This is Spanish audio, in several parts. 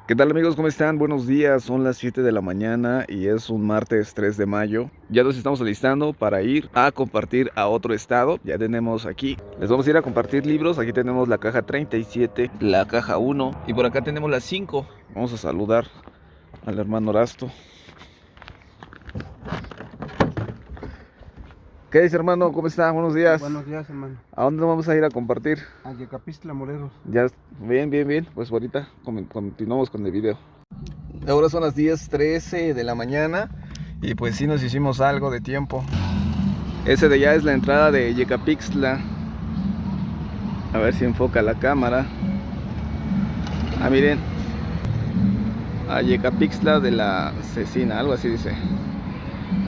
¿Qué tal amigos? ¿Cómo están? Buenos días, son las 7 de la mañana y es un martes 3 de mayo. Ya nos estamos alistando para ir a compartir a otro estado. Ya tenemos aquí, les vamos a ir a compartir libros. Aquí tenemos la caja 37, la caja 1 y por acá tenemos la 5. Vamos a saludar al hermano Horasto. ¿Qué dice hermano? ¿Cómo está? Buenos días. Buenos días, hermano. ¿A dónde vamos a ir a compartir? A Yecapixtla, Morelos. Ya, bien. Pues ahorita continuamos con el video. Ahora son las 10:13 de la mañana y pues sí nos hicimos algo de tiempo. Ese de allá es la entrada de Yecapixtla. A ver si enfoca la cámara. Ah, miren. A Yecapixtla de la Cecina, algo así dice.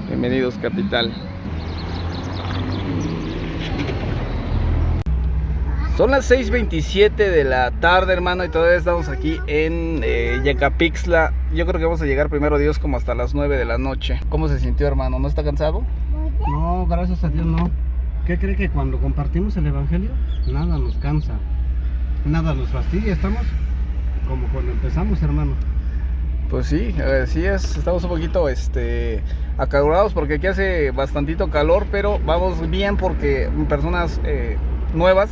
Bienvenidos, capital. Son las 6:27 de la tarde, hermano, y todavía estamos aquí en Yecapixtla. Yo creo que vamos a llegar primero Dios como hasta las 9 de la noche. ¿Cómo se sintió, hermano? ¿No está cansado? No, gracias a Dios no. ¿Qué cree que cuando compartimos el evangelio, nada nos cansa, nada nos fastidia? Estamos como cuando empezamos, hermano. Pues sí, así es. Estamos un poquito acalorados porque aquí hace bastantito calor, pero vamos bien porque personas nuevas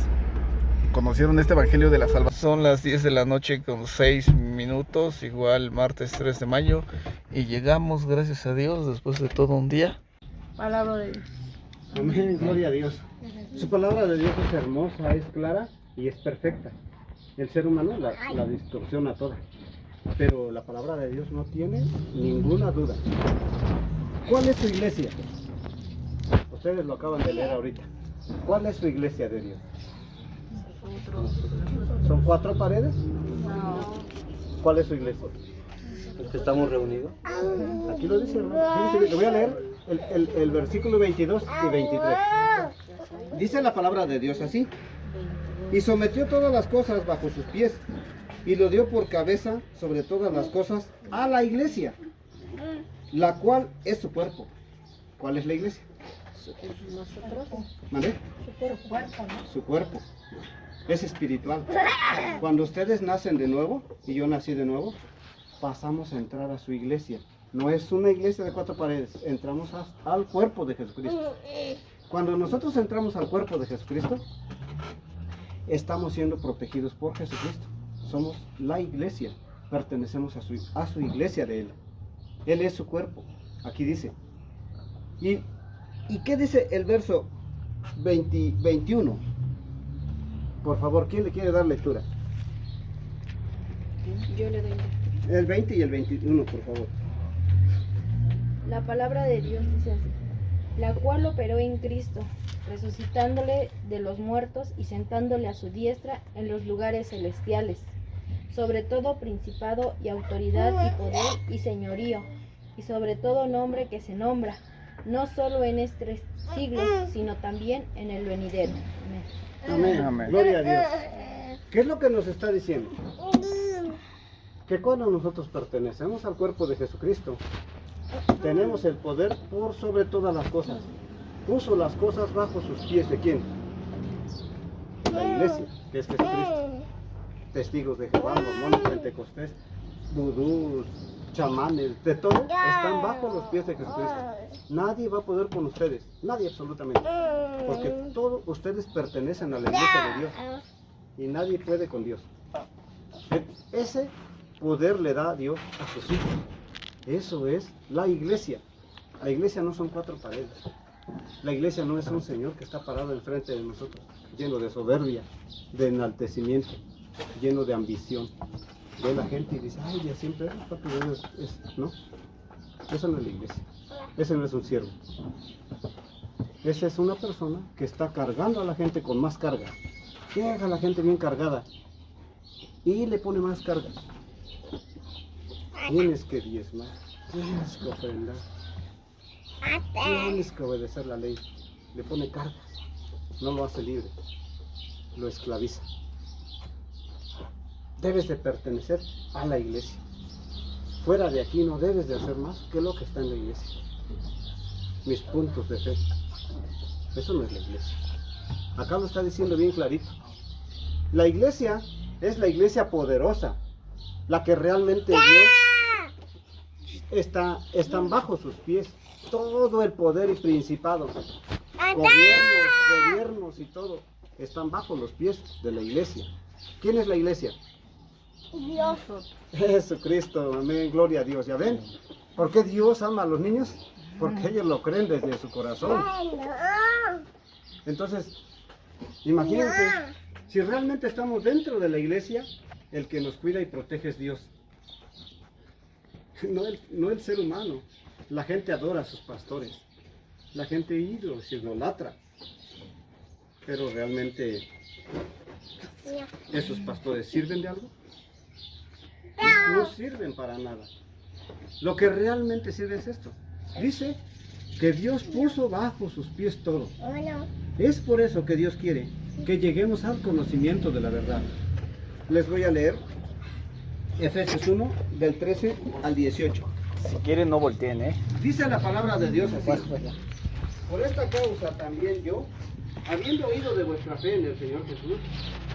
conocieron este evangelio de la salvación. Son las 10 de la noche con 6 minutos, igual martes 3 de mayo, y llegamos, gracias a Dios, después de todo un día. Palabra de Dios. Amén, gloria a Dios. Su palabra de Dios es hermosa, es clara y es perfecta. El ser humano la distorsiona toda, pero la palabra de Dios no tiene ninguna duda. ¿Cuál es su iglesia? Ustedes lo acaban de leer ahorita. ¿Cuál es su iglesia de Dios? ¿Son 4 paredes? No. ¿Cuál es su iglesia? Los que estamos reunidos. Aquí lo dice, hermano. Fíjense, le voy a leer el versículo 22 y 23. Dice la palabra de Dios así: y sometió todas las cosas bajo sus pies, y lo dio por cabeza sobre todas las cosas a la iglesia, la cual es su cuerpo. ¿Cuál es la iglesia? ¿Vale? Su cuerpo. Es espiritual. Cuando ustedes nacen de nuevo, y yo nací de nuevo, pasamos a entrar a su iglesia. No es una iglesia de 4 paredes, entramos al cuerpo de Jesucristo. Cuando nosotros entramos al cuerpo de Jesucristo, estamos siendo protegidos por Jesucristo. Somos la iglesia, pertenecemos a su iglesia de Él. Él es su cuerpo. Aquí dice. ¿Y qué dice el verso 21? Por favor, ¿quién le quiere dar lectura? Yo le doy. El 20 y el 21, por favor. La palabra de Dios dice así: la cual operó en Cristo, resucitándole de los muertos y sentándole a su diestra en los lugares celestiales, sobre todo principado y autoridad y poder y señorío, y sobre todo nombre que se nombra, no solo en este siglo, sino también en el venidero. Amén. Amén. Gloria a Dios. ¿Qué es lo que nos está diciendo? Que cuando nosotros pertenecemos al cuerpo de Jesucristo, tenemos el poder por sobre todas las cosas. Puso las cosas bajo sus pies. ¿De quién? La iglesia, que es Jesucristo. Testigos de Jehová, mormones, pentecostés, vudús, chamanes, de todo, están bajo los pies de Jesucristo. Nadie va a poder con ustedes, nadie absolutamente, porque todos ustedes pertenecen a la iglesia de Dios y nadie puede con Dios. Ese poder le da Dios a sus hijos. Eso es la iglesia. La iglesia no son 4 paredes. La iglesia no es un señor que está parado enfrente de nosotros, lleno de soberbia, de enaltecimiento, lleno de ambición. Ve la gente y dice: ay, ya siempre papi, no, esa no es la iglesia, ese no es un siervo. Esa es una persona que está cargando a la gente con más carga. Deja a la gente bien cargada y le pone más carga. Tienes que diezmar, tienes que ofrendar, tienes que obedecer la ley. Le pone cargas, no lo hace libre, lo esclaviza. Debes de pertenecer a la iglesia. Fuera de aquí no debes de hacer más que lo que está en la iglesia. Mis puntos de fe. Eso no es la iglesia. Acá lo está diciendo bien clarito. La iglesia es la iglesia poderosa. la que realmente Dios están bajo sus pies. Todo el poder y principado, gobiernos y todo, están bajo los pies de la iglesia. ¿Quién es la iglesia? Dios. Jesucristo, amén, gloria a Dios. ¿Ya ven? ¿Por qué Dios ama a los niños? Porque ellos lo creen desde su corazón. Entonces, imagínense, si realmente estamos dentro de la iglesia, el que nos cuida y protege es Dios. No el ser humano. La gente adora a sus pastores. La gente los idolatra. Pero realmente, ¿esos pastores sirven de algo? No sirven para nada. Lo que realmente sirve es esto. Dice que Dios puso bajo sus pies todo. Es por eso que Dios quiere que lleguemos al conocimiento de la verdad. Les voy a leer Efesios 1, del 13 al 18. Si quieren, no volteen, ¿eh? Dice la palabra de Dios así: por esta causa también yo, habiendo oído de vuestra fe en el Señor Jesús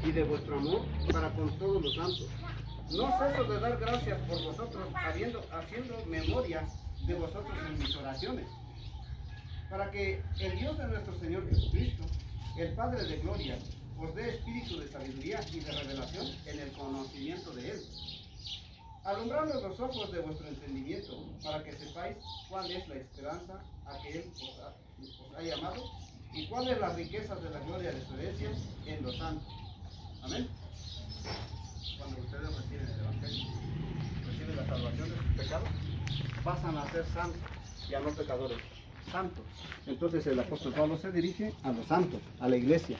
y de vuestro amor para con todos los santos, no ceso de dar gracias por vosotros, haciendo memoria de vosotros en mis oraciones, para que el Dios de nuestro Señor Jesucristo, el Padre de gloria, os dé espíritu de sabiduría y de revelación en el conocimiento de Él, alumbrando los ojos de vuestro entendimiento, para que sepáis cuál es la esperanza a que Él os ha llamado y cuáles las riquezas de la gloria de su herencia en los santos. Amén. Cuando ustedes reciben el Evangelio, reciben la salvación de sus pecados, pasan a ser santos, ya no pecadores, santos. Entonces el apóstol Pablo se dirige a los santos, a la iglesia,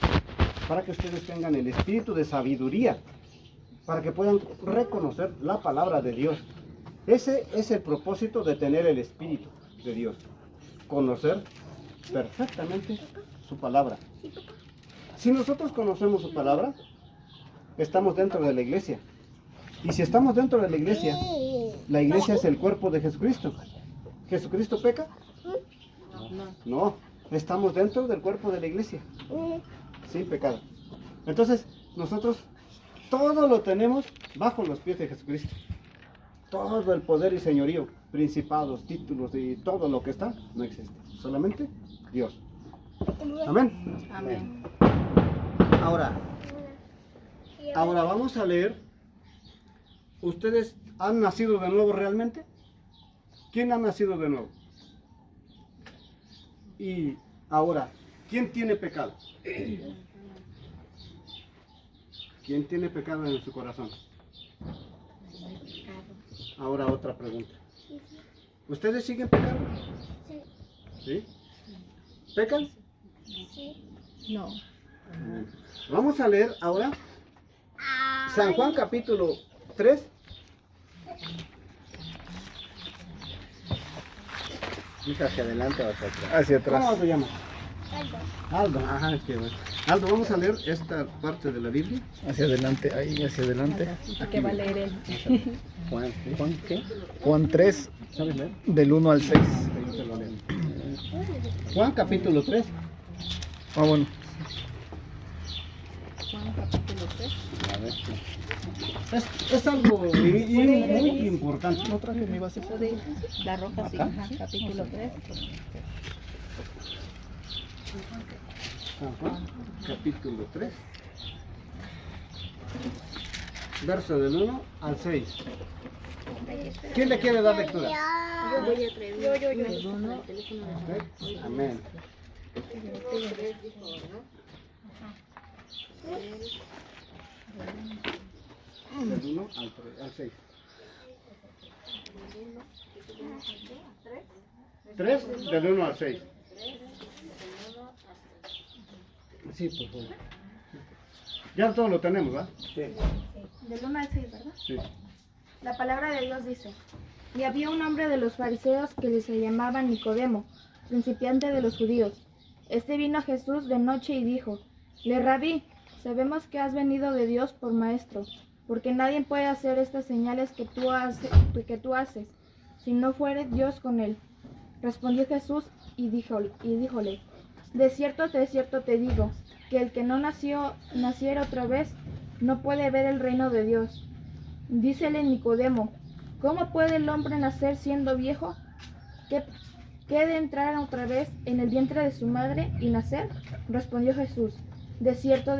para que ustedes tengan el espíritu de sabiduría, para que puedan reconocer la palabra de Dios. Ese es el propósito de tener el espíritu de Dios, conocer perfectamente su palabra. Si nosotros conocemos su palabra, estamos dentro de la iglesia. Y si estamos dentro de la iglesia es el cuerpo de Jesucristo. ¿Jesucristo peca? No, estamos dentro del cuerpo de la iglesia, sin pecado. Entonces, nosotros todo lo tenemos bajo los pies de Jesucristo. Todo el poder y señorío, principados, títulos y todo lo que está, no existe. Solamente Dios. Amén. Amén. Ahora vamos a leer. ¿Ustedes han nacido de nuevo realmente? ¿Quién ha nacido de nuevo? Y ahora, ¿quién tiene pecado? ¿Quién tiene pecado en su corazón? Ahora otra pregunta. ¿Ustedes siguen pecando? ¿Sí? ¿Pecan? No. Vamos a leer ahora San Juan capítulo 3. Dice hacia adelante o hacia atrás. Hacia atrás. ¿Cómo se llama? Aldo. Ajá, qué bueno. Aldo, vamos a leer esta parte de la Biblia. Hacia adelante, ahí, hacia adelante. ¿Qué va a leer él? Juan, ¿qué? Juan 3, ¿Sabes leer? del 1 al 6. Yo te lo leo. Juan capítulo 3. Ah, bueno. Juan capítulo 3. A ver. Es algo muy importante. No traje mi base. La roja, sí. Ajá, capítulo 3. San Juan, capítulo 3, verso del 1 al 6. ¿Quién le quiere dar lectura? Yo voy a traer. Yo. ¿Usted? Amén. Del 1 al 6. 3 del 1 al 6. Sí, por favor. Ya todo lo tenemos, ¿verdad? Sí. Del 1 al 6, ¿verdad? Sí. La palabra de Dios dice: y había un hombre de los fariseos que se llamaba Nicodemo, principiante de los judíos. Este vino a Jesús de noche y dijo: Rabí, sabemos que has venido de Dios por maestro, porque nadie puede hacer estas señales que tú haces, si no fuere Dios con él. Respondió Jesús y díjole: de cierto te digo, que el que no naciera otra vez no puede ver el reino de Dios. Dícele Nicodemo, ¿cómo puede el hombre nacer siendo viejo? ¿Qué de entrar otra vez en el vientre de su madre y nacer? Respondió Jesús, de cierto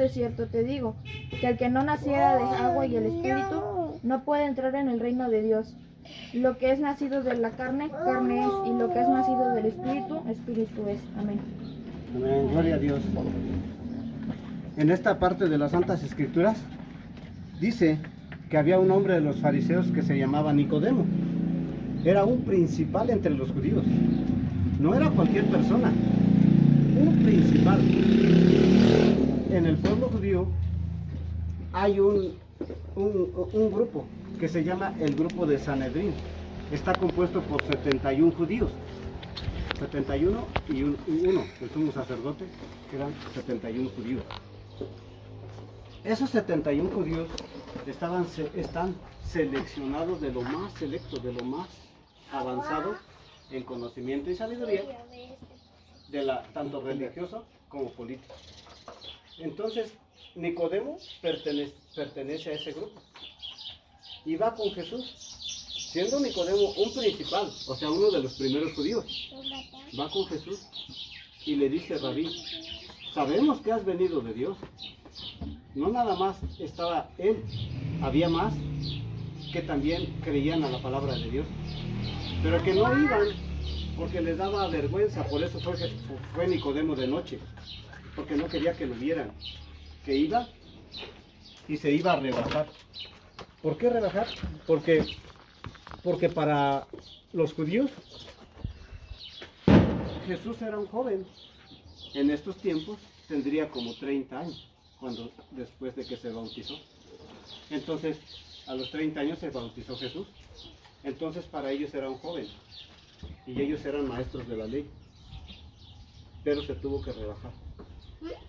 te digo, que el que no naciera de agua y el Espíritu no puede entrar en el reino de Dios. Lo que es nacido de la carne, carne es, y lo que es nacido del Espíritu, Espíritu es. Amén. Amén, gloria a Dios. En esta parte de las Santas Escrituras dice que había un hombre de los fariseos que se llamaba Nicodemo. Era un principal entre los judíos. No era cualquier persona, un principal. En el pueblo judío hay un grupo que se llama el grupo de Sanedrín. Está compuesto por 71 judíos. 71 y uno, el sumo sacerdote, que eran 71 judíos. Esos 71 judíos están seleccionados de lo más selecto, de lo más avanzado en conocimiento y sabiduría, tanto religioso como político. Entonces, Nicodemo pertenece a ese grupo y va con Jesús, siendo Nicodemo un principal, o sea, uno de los primeros judíos. Va con Jesús y le dice: Rabí, sabemos que has venido de Dios. No nada más estaba él, había más que también creían a la palabra de Dios, pero que no iban porque les daba vergüenza. Por eso fue Nicodemo de noche, porque no quería que lo vieran, que iba y se iba a rebajar. ¿Por qué rebajar? Porque para los judíos Jesús era un joven. En estos tiempos tendría como 30 años, después de que se bautizó. Entonces, a los 30 años se bautizó Jesús. Entonces, para ellos era un joven. Y ellos eran maestros de la ley. Pero se tuvo que rebajar.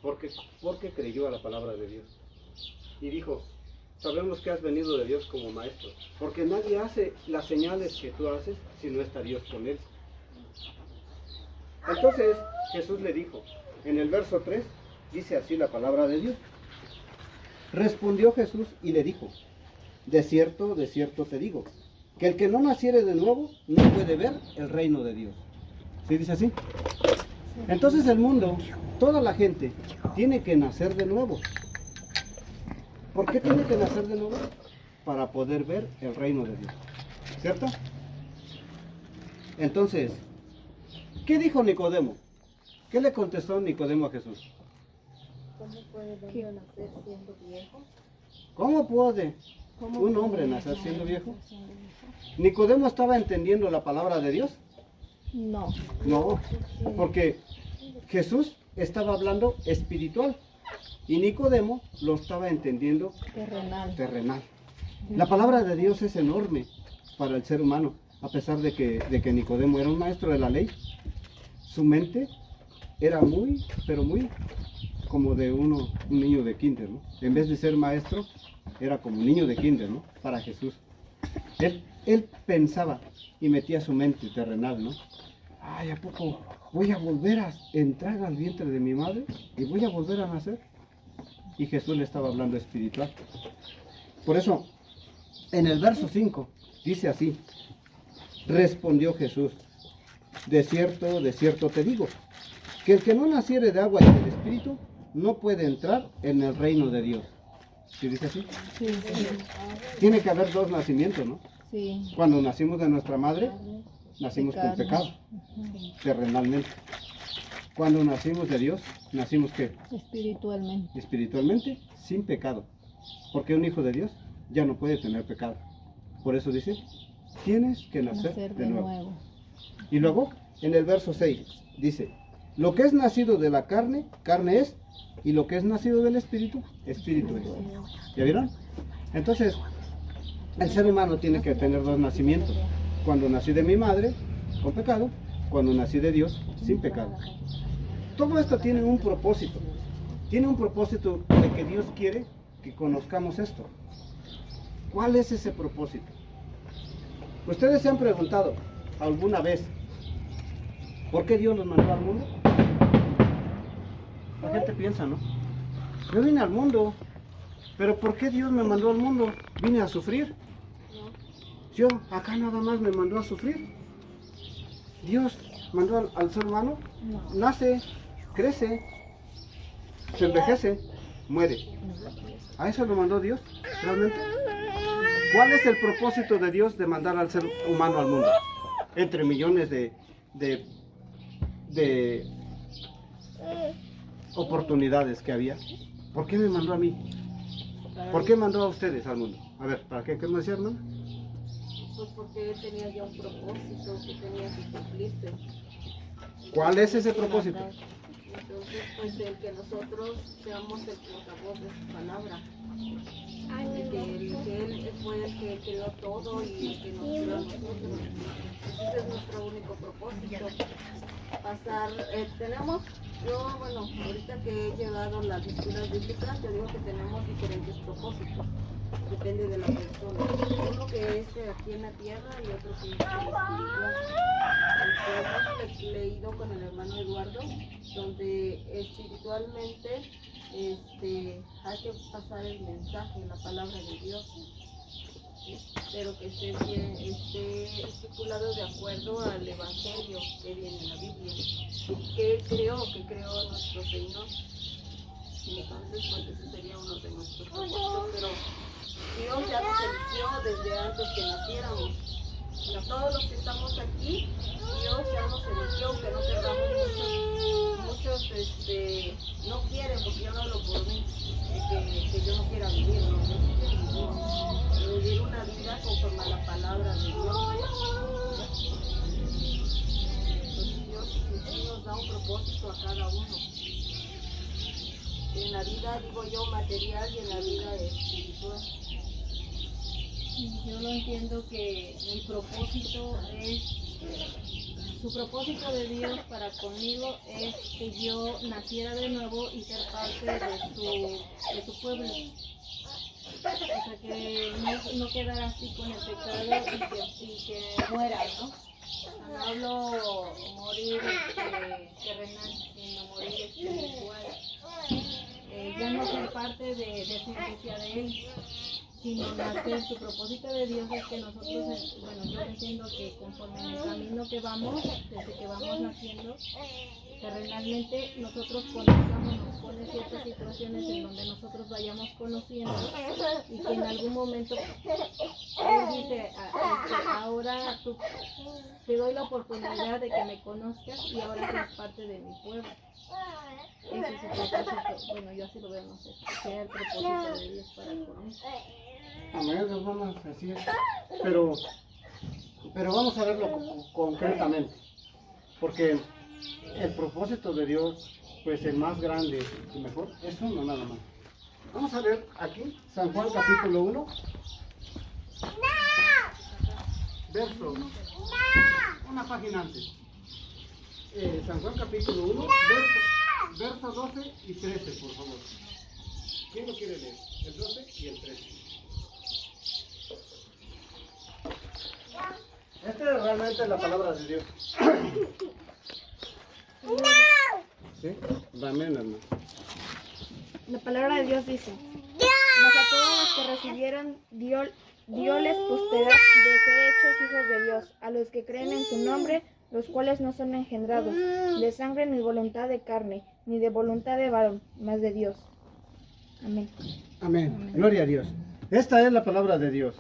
Porque creyó a la palabra de Dios. Y dijo: sabemos que has venido de Dios como maestro. Porque nadie hace las señales que tú haces si no está Dios con él. Entonces, Jesús le dijo, en el verso 3, dice así la palabra de Dios. Respondió Jesús y le dijo: de cierto te digo, que el que no naciere de nuevo no puede ver el reino de Dios. ¿Sí dice así? Entonces el mundo, toda la gente, tiene que nacer de nuevo. ¿Por qué tiene que nacer de nuevo? Para poder ver el reino de Dios. ¿Cierto? Entonces, ¿qué dijo Nicodemo? ¿Qué le contestó Nicodemo a Jesús? ¿Cómo puede el hombre nacer siendo viejo? ¿Cómo puede un hombre nacer siendo viejo? ¿Nicodemo estaba entendiendo la palabra de Dios? No. No, porque Jesús estaba hablando espiritual y Nicodemo lo estaba entendiendo terrenal. La palabra de Dios es enorme para el ser humano, a pesar de que Nicodemo era un maestro de la ley. Su mente era muy, pero muy como de un niño de kinder, ¿no? En vez de ser maestro, era como un niño de kinder, ¿no? Para Jesús. Él pensaba y metía su mente terrenal, ¿no? Ay, ¿a poco voy a volver a entrar al vientre de mi madre y voy a volver a nacer? Y Jesús le estaba hablando espiritual. Por eso, en el verso 5, dice así: respondió Jesús: de cierto te digo, que el que no naciere de agua y del Espíritu no puede entrar en el reino de Dios. ¿Sí dice así? Sí. Tiene que haber dos nacimientos, ¿no? Sí. Cuando nacimos de nuestra madre, nacimos con pecado, terrenalmente. Cuando nacimos de Dios, nacimos ¿qué? Espiritualmente. Espiritualmente, sin pecado. Porque un hijo de Dios ya no puede tener pecado. Por eso dice, tienes que nacer de nuevo. Y luego, en el verso 6, dice: lo que es nacido de la carne, carne es, y lo que es nacido del Espíritu, Espíritu es. ¿Ya vieron? Entonces, el ser humano tiene que tener dos nacimientos. Cuando nací de mi madre, con pecado; cuando nací de Dios, sin pecado. Todo esto tiene un propósito. Tiene un propósito de que Dios quiere que conozcamos esto. ¿Cuál es ese propósito? ¿Ustedes se han preguntado alguna vez por qué Dios los mandó al mundo? La gente piensa, ¿no? Yo vine al mundo, pero ¿por qué Dios me mandó al mundo? ¿Vine a sufrir Yo acá nada más me mandó a sufrir. Dios mandó al ser humano, nace, crece, se envejece, muere. ¿A eso lo mandó Dios realmente? ¿Cuál es el propósito de Dios de mandar al ser humano al mundo? Entre millones de oportunidades que había. ¿Por qué me mandó a mí? ¿Por qué mandó a ustedes al mundo? A ver, ¿para qué? ¿Qué me decía, hermano? Pues porque él tenía ya un propósito que tenía que cumplirse. ¿Cuál es ese propósito? Entonces, pues el que nosotros seamos el portavoz de su palabra. Que él fue el que creó todo y el que nos creó a nosotros. Ese es nuestro único propósito. Bueno, ahorita que he llevado las lecturas bíblicas, yo digo que tenemos diferentes propósitos. Depende de la persona. Uno que es aquí en la tierra y otro que es espiritual. El que hemos leído con el hermano Eduardo, donde espiritualmente hay que pasar el mensaje, la palabra de Dios, ¿sí? Pero que esté estipulado de acuerdo al evangelio que viene en la Biblia, que creó nuestro Señor. Entonces, pues ese sería uno de nuestros propósitos, pero Dios ya nos eligió desde antes que naciéramos. A todos los que estamos aquí, Dios ya nos eligió, aunque no queramos. Muchos no quieren, porque yo no hablo por mí, que yo no quiera vivir, no, yo sí quiero vivir una vida conforme a la palabra de Dios. Entonces Dios sí nos da un propósito a cada uno. En la vida, digo yo, material y en la vida espiritual. Yo lo entiendo que mi propósito su propósito de Dios para conmigo es que yo naciera de nuevo y ser parte de su pueblo. O sea, que no quedara así con el pecado y que muera, ¿no? No hablo morir terrenal, sino morir espiritual. Ya no ser parte de su iglesia de Él, sino nacer. Su propósito de Dios es que nosotros, bueno, yo entiendo que conforme en el camino que vamos, desde que vamos naciendo, terrenalmente nosotros conozcamos, nos pone ciertas situaciones en donde nosotros vayamos conociendo y que en algún momento Él dice, ahora te doy la oportunidad de que me conozcas y ahora seas parte de mi pueblo. Ese es su propósito. Bueno, yo así lo veo, no sé, que sea el propósito de Dios para conmigo. Amén, hermanos, así es. Pero vamos a verlo concretamente, porque el propósito de Dios, pues el más grande y mejor, es uno nada más. Vamos a ver aquí, San Juan capítulo 1, verso, una página antes. San Juan capítulo 1, verso 12 y 13, por favor. ¿Quién lo quiere leer? El 12 y el 13. Esta es realmente la palabra de Dios. ¿Sí? Amén, hermano. La palabra de Dios dice: mas a todos los que recibieron dioles potestad de ser hechos hijos de Dios, a los que creen en su nombre, los cuales no son engendrados de sangre ni voluntad de carne, ni de voluntad de varón, mas de Dios. Amén. Amén. Gloria a Dios. Esta es la palabra de Dios.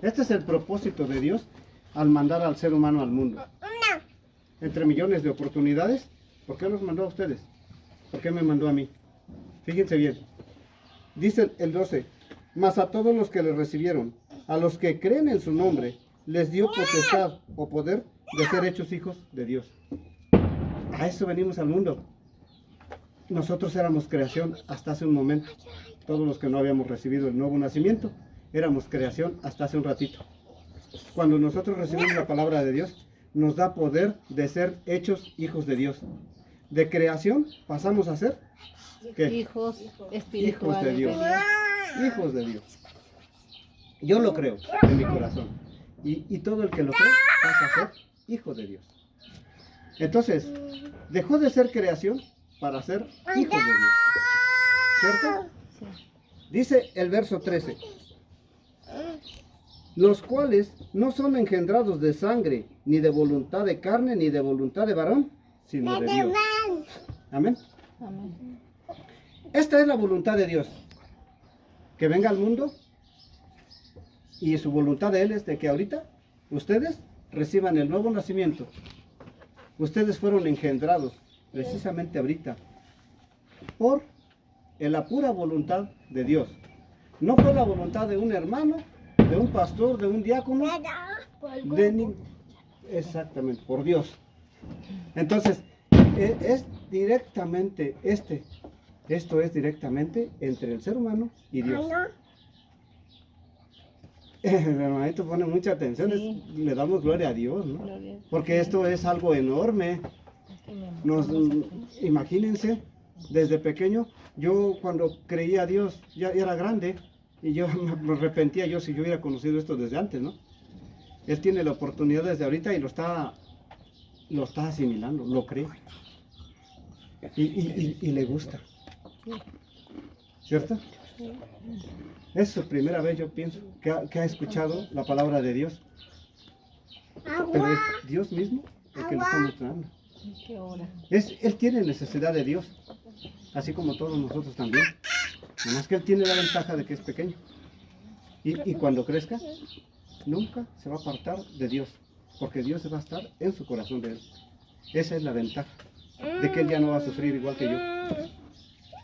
Este es el propósito de Dios al mandar al ser humano al mundo. Entre millones de oportunidades, ¿por qué los mandó a ustedes? ¿Por qué me mandó a mí? Fíjense bien. Dice el 12: mas a todos los que le recibieron, a los que creen en su nombre, les dio potestad o poder de ser hechos hijos de Dios. A eso venimos al mundo. Nosotros éramos creación hasta hace un momento. Todos los que no habíamos recibido el nuevo nacimiento, éramos creación hasta hace un ratito. Cuando nosotros recibimos la palabra de Dios, nos da poder de ser hechos hijos de Dios. De creación pasamos a ser ¿qué? Hijos espirituales hijos de Dios. Hijos de Dios. Yo lo creo en mi corazón. Y todo el que lo cree pasa a ser hijo de Dios. Entonces, dejó de ser creación para ser hijos de Dios. ¿Cierto? Dice el verso 13: los cuales no son engendrados de sangre, ni de voluntad de carne, ni de voluntad de varón, sino de Dios. Amén. Amén. Esta es la voluntad de Dios, que venga al mundo, y su voluntad de Él es de que ahorita ustedes reciban el nuevo nacimiento. Ustedes fueron engendrados precisamente ahorita por la pura voluntad de Dios. No fue la voluntad de un hermano, de un pastor, de un diácono, exactamente, por Dios. Entonces, es directamente esto es directamente entre el ser humano y Dios. El hermanito pone mucha atención, Sí. le damos gloria a Dios, ¿no? Gloria a Dios. Porque esto es algo enorme. Imagínense, desde pequeño, yo cuando creía a Dios, ya era grande, y yo me arrepentía yo si yo hubiera conocido esto desde antes, ¿no? Él tiene la oportunidad desde ahorita y lo está asimilando, lo cree. Y le gusta. ¿Cierto? Es su primera vez, yo pienso, que ha escuchado la palabra de Dios. Pero es Dios mismo el que lo está mostrando. ¿Qué hora? Él tiene necesidad de Dios, así como todos nosotros también. Nada más que él tiene la ventaja de que es pequeño. Y cuando crezca, nunca se va a apartar de Dios, porque Dios va a estar en su corazón de él. Esa es la ventaja, de que él ya no va a sufrir igual que yo.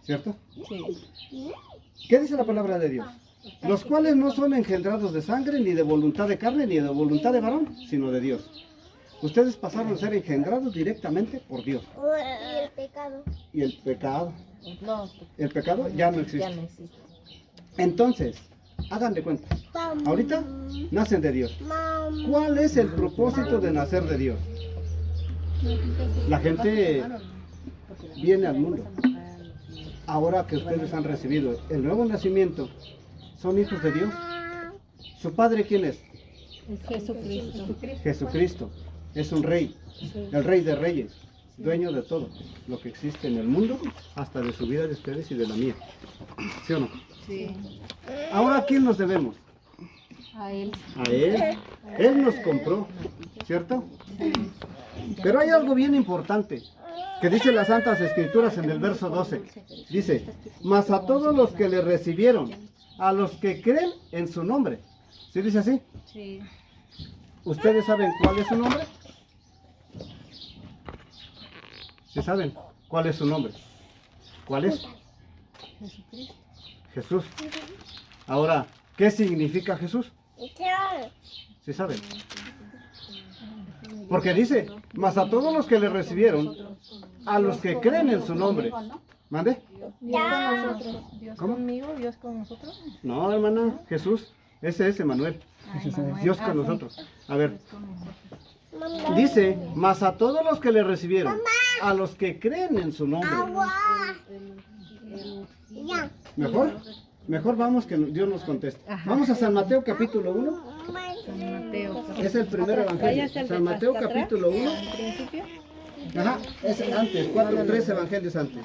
¿Cierto? Sí. ¿Qué dice la palabra de Dios? Los cuales no son engendrados de sangre, ni de voluntad de carne, ni de voluntad de varón, sino de Dios. Ustedes pasaron a ser engendrados directamente por Dios. ¿Y el pecado? Y el pecado. No, El pecado ya no ya existe. no existe. Entonces, hagan de cuenta. Ahorita nacen de Dios. ¿Cuál es el propósito de nacer de Dios? La gente viene al mundo. Ahora que ustedes han recibido el nuevo nacimiento, son hijos de Dios. ¿Su padre quién es? Es Jesucristo. Jesucristo. Es un rey, el rey de reyes, dueño de todo lo que existe en el mundo, hasta de su vida de ustedes y de la mía. ¿Sí o no? Sí. Ahora, ¿a quién nos debemos? A Él. A Él. Él nos compró, ¿cierto? Pero hay algo bien importante que dice las Santas Escrituras en el verso 12. Dice, mas a todos los que le recibieron, a los que creen en su nombre. ¿Sí dice así? Sí. ¿Ustedes saben cuál es su nombre? ¿Sí saben cuál es su nombre? ¿Cuál es? Jesucristo. Jesús. Ahora, ¿qué significa Jesús? ¿Sí saben? Porque dice, mas a todos los que le recibieron, a los que creen en su nombre. ¿Mande? Dios con nosotros. Dios ¿Cómo? conmigo, Dios con nosotros. No, hermana, Jesús. Ese es Emanuel. Ay, Manuel. Dios Ah, con sí. nosotros. A ver, Dios con nosotros. dice, mas a todos los que le recibieron, a los que creen en su nombre. Mejor vamos que Dios nos conteste. Ajá. Vamos a San Mateo capítulo 1. San Mateo. Es el primer evangelio. Vayas al- San Mateo hasta atrás, capítulo 1. al principio. Ajá, es antes, 3 evangelios antes.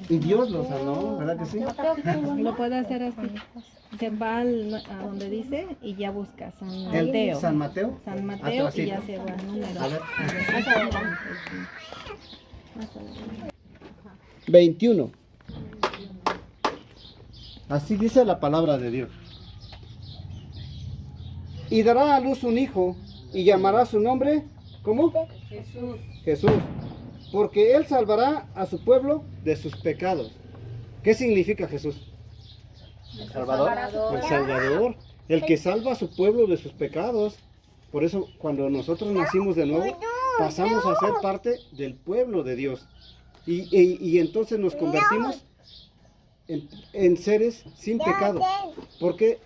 Y Dios lo sanó, ¿verdad que sí? Lo puede hacer así. Se va a donde dice y ya busca San El Mateo. San Mateo. San Mateo y ya Atrasito. se va al número. A ver. Más adelante, sí. Más adelante. 21. Así dice la palabra de Dios. Y dará a luz un hijo y llamará su nombre, ¿cómo? Jesús. Jesús. Porque él salvará a su pueblo de sus pecados. ¿Qué significa Jesús? El Salvador. El que salva a su pueblo de sus pecados. Por eso cuando nosotros nacimos de nuevo, pasamos a ser parte del pueblo de Dios. Y entonces nos convertimos en seres sin pecado. ¿Por qué?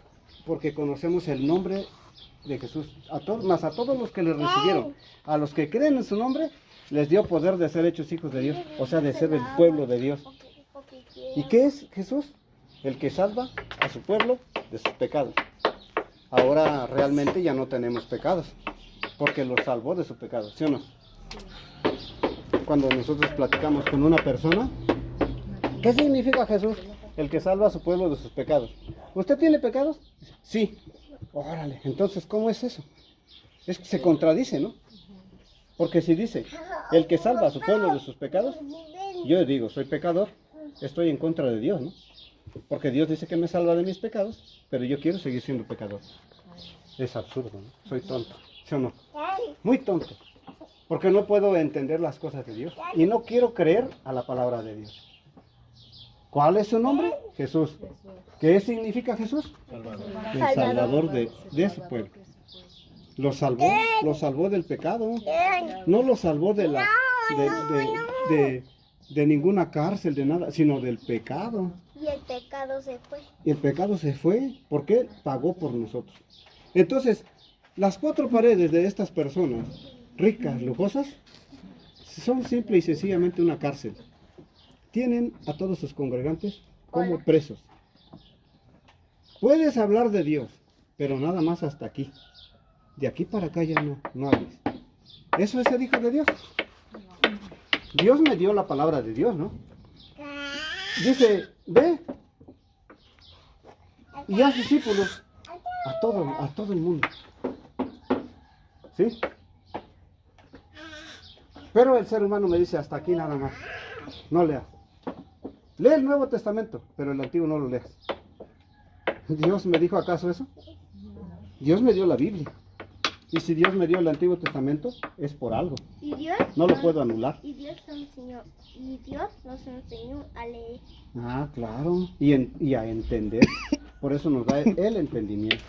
Porque conocemos el nombre de Jesús. Más a todos los que le recibieron, a los que creen en su nombre, les dio poder de ser hechos hijos de Dios. O sea, de ser el pueblo de Dios. ¿Y qué es Jesús? El que salva a su pueblo de sus pecados. Ahora realmente ya no tenemos pecados, porque los salvó de sus pecados, ¿sí o no? Cuando nosotros platicamos con una persona, ¿qué significa Jesús? El que salva a su pueblo de sus pecados. ¿Usted tiene pecados? Sí. Órale, entonces, ¿cómo es eso? Es que se contradice, ¿no? Porque si dice, el que salva a su pueblo de sus pecados, yo digo, soy pecador, estoy en contra de Dios, ¿no? Porque Dios dice que me salva de mis pecados, pero yo quiero seguir siendo pecador. Es absurdo, ¿no? Soy tonto, ¿sí o no? Muy tonto. Porque no puedo entender las cosas de Dios. Y no quiero creer a la palabra de Dios. ¿Cuál es su nombre? Jesús. ¿Qué significa Jesús? El Salvador de su pueblo. Lo salvó del pecado. No lo salvó de ninguna cárcel, de nada, sino del pecado. Y el pecado se fue. Y el pecado se fue porque pagó por nosotros. Entonces, las cuatro paredes de estas personas, ricas, lujosas, son simple y sencillamente una cárcel. Tienen a todos sus congregantes como presos. Puedes hablar de Dios, pero nada más hasta aquí. De aquí para acá ya no hables. Eso es el Hijo de Dios. Dios me dio la palabra de Dios, ¿no? Dice, ve y haz discípulos a todo el mundo. ¿Sí? Pero el ser humano me dice, hasta aquí nada más. No leas. Lee el Nuevo Testamento, pero el Antiguo no lo leas. ¿Dios me dijo acaso eso? Dios me dio la Biblia. Y si Dios me dio el Antiguo Testamento, es por algo. Y Dios No lo puedo anular. Y Dios nos enseñó a leer. Ah, claro. Y a entender. Por eso nos da el entendimiento.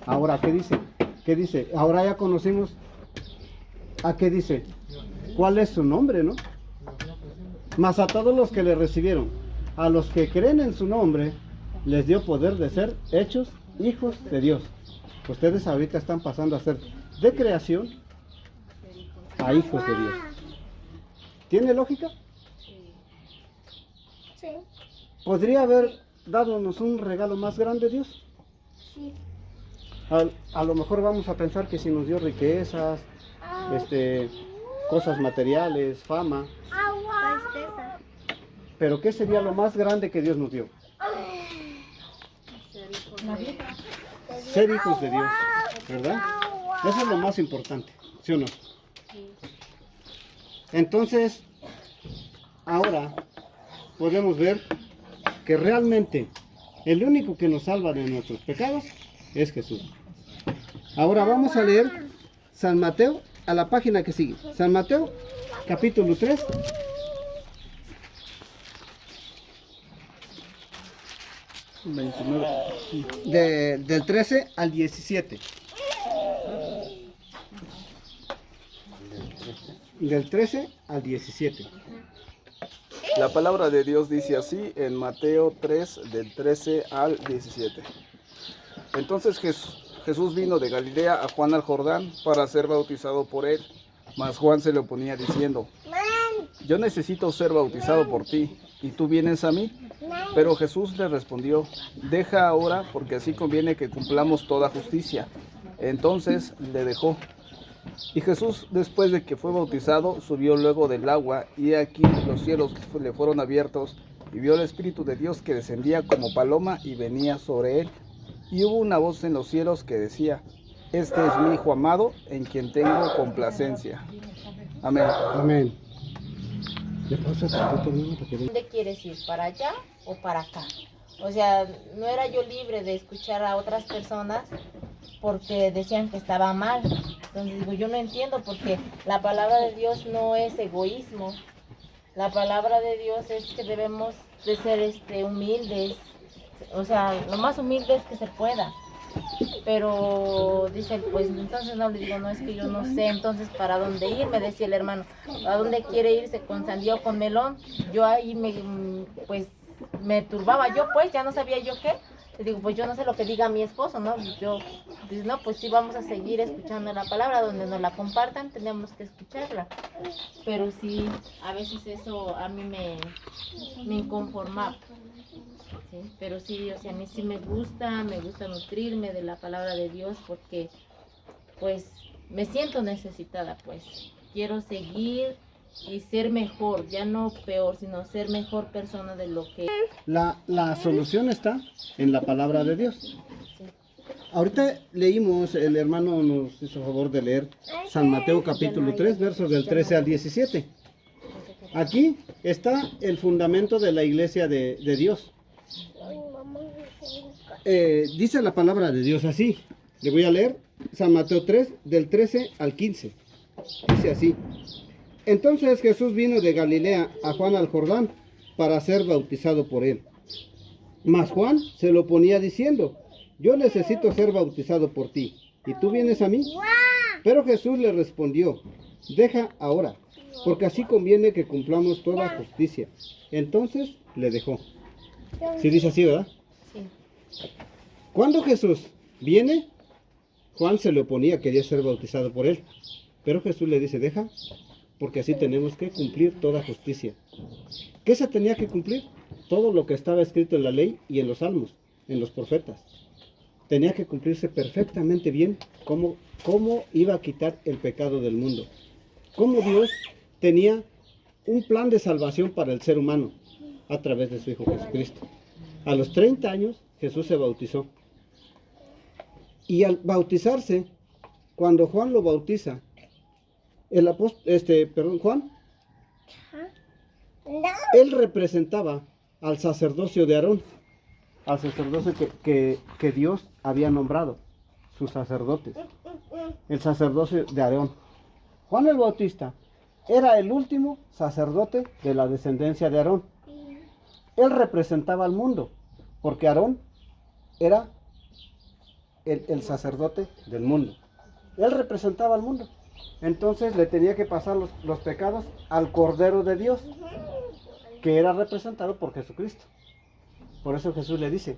Ahora, ¿qué dice? ¿Qué dice? Ahora ya conocimos. ¿A qué dice? ¿Cuál es su nombre, no? Mas a todos los que le recibieron, a los que creen en su nombre, les dio poder de ser hechos hijos de Dios. Ustedes ahorita están pasando a ser de creación a hijos de Dios. ¿Tiene lógica? Sí. ¿Podría haber dándonos un regalo más grande Dios? Sí. A lo mejor vamos a pensar que si nos dio riquezas, cosas materiales, fama. Tristeza. Pero ¿qué sería lo más grande que Dios nos dio? Ser hijos de Dios, ¿verdad? Eso es lo más importante, ¿sí o no? Entonces, ahora podemos ver que realmente el único que nos salva de nuestros pecados es Jesús. Ahora vamos a leer San Mateo a la página que sigue. San Mateo, capítulo 3. Del 13 al 17. Del 13 al 17. La palabra de Dios dice así en Mateo 3, del 13 al 17. Entonces Jesús vino de Galilea a Juan al Jordán para ser bautizado por él. Mas Juan se le oponía diciendo, yo necesito ser bautizado por ti, ¿y tú vienes a mí? Pero Jesús le respondió, deja ahora, porque así conviene que cumplamos toda justicia. Entonces le dejó. Y Jesús, después de que fue bautizado, subió luego del agua, y aquí los cielos le fueron abiertos, y vio el Espíritu de Dios que descendía como paloma y venía sobre él. Y hubo una voz en los cielos que decía, este es mi Hijo amado, en quien tengo complacencia. Amén. Amén. ¿Dónde quieres ir? ¿Para allá o para acá? O sea, no era yo libre de escuchar a otras personas porque decían que estaba mal. Entonces digo, yo no entiendo porque la palabra de Dios no es egoísmo. La palabra de Dios es que debemos de ser humildes, o sea, lo más humildes que se pueda. Pero dice, pues entonces no, le digo, no, es que yo no sé entonces para dónde ir, me decía el hermano, ¿a dónde quiere irse? ¿Con sandía o con melón? Yo ahí me turbaba, yo pues ya no sabía yo qué. Le digo, pues yo no sé lo que diga mi esposo, ¿no? Yo, dice, no, pues sí vamos a seguir escuchando la palabra, donde nos la compartan, tenemos que escucharla. Pero sí, a veces eso a mí me inconformaba. Sí, pero sí, o sea, a mí sí me gusta nutrirme de la palabra de Dios porque pues me siento necesitada, pues quiero seguir y ser mejor, ya no peor, sino ser mejor persona de lo que... La solución está en la palabra de Dios. Ahorita leímos, el hermano nos hizo favor de leer San Mateo capítulo 3, versos del 13 al 17. Aquí está el fundamento de la iglesia de Dios. Dice la palabra de Dios así. Le voy a leer San Mateo 3, del 13 al 15. Dice así. Entonces Jesús vino de Galilea a Juan al Jordán para ser bautizado por él. Mas Juan se lo ponía diciendo: yo necesito ser bautizado por ti, ¿y tú vienes a mí? Pero Jesús le respondió: deja ahora, porque así conviene que cumplamos toda justicia. Entonces le dejó. Sí dice así, ¿verdad? Sí. Cuando Jesús viene, Juan se le oponía, quería ser bautizado por él. Pero Jesús le dice: deja, porque así tenemos que cumplir toda justicia. ¿Qué se tenía que cumplir? Todo lo que estaba escrito en la ley y en los salmos, en los profetas. Tenía que cumplirse perfectamente bien cómo iba a quitar el pecado del mundo. Cómo Dios tenía un plan de salvación para el ser humano a través de su Hijo Jesucristo. A los 30 años Jesús se bautizó. Y al bautizarse, cuando Juan lo bautiza, Juan, él representaba al sacerdocio de Aarón, al sacerdocio que Dios había nombrado, sus sacerdotes, el sacerdocio de Aarón. Juan el Bautista era el último sacerdote de la descendencia de Aarón. Él representaba al mundo, porque Aarón era el sacerdote del mundo. Él representaba al mundo. Entonces le tenía que pasar los pecados al Cordero de Dios, que era representado por Jesucristo. Por eso Jesús le dice: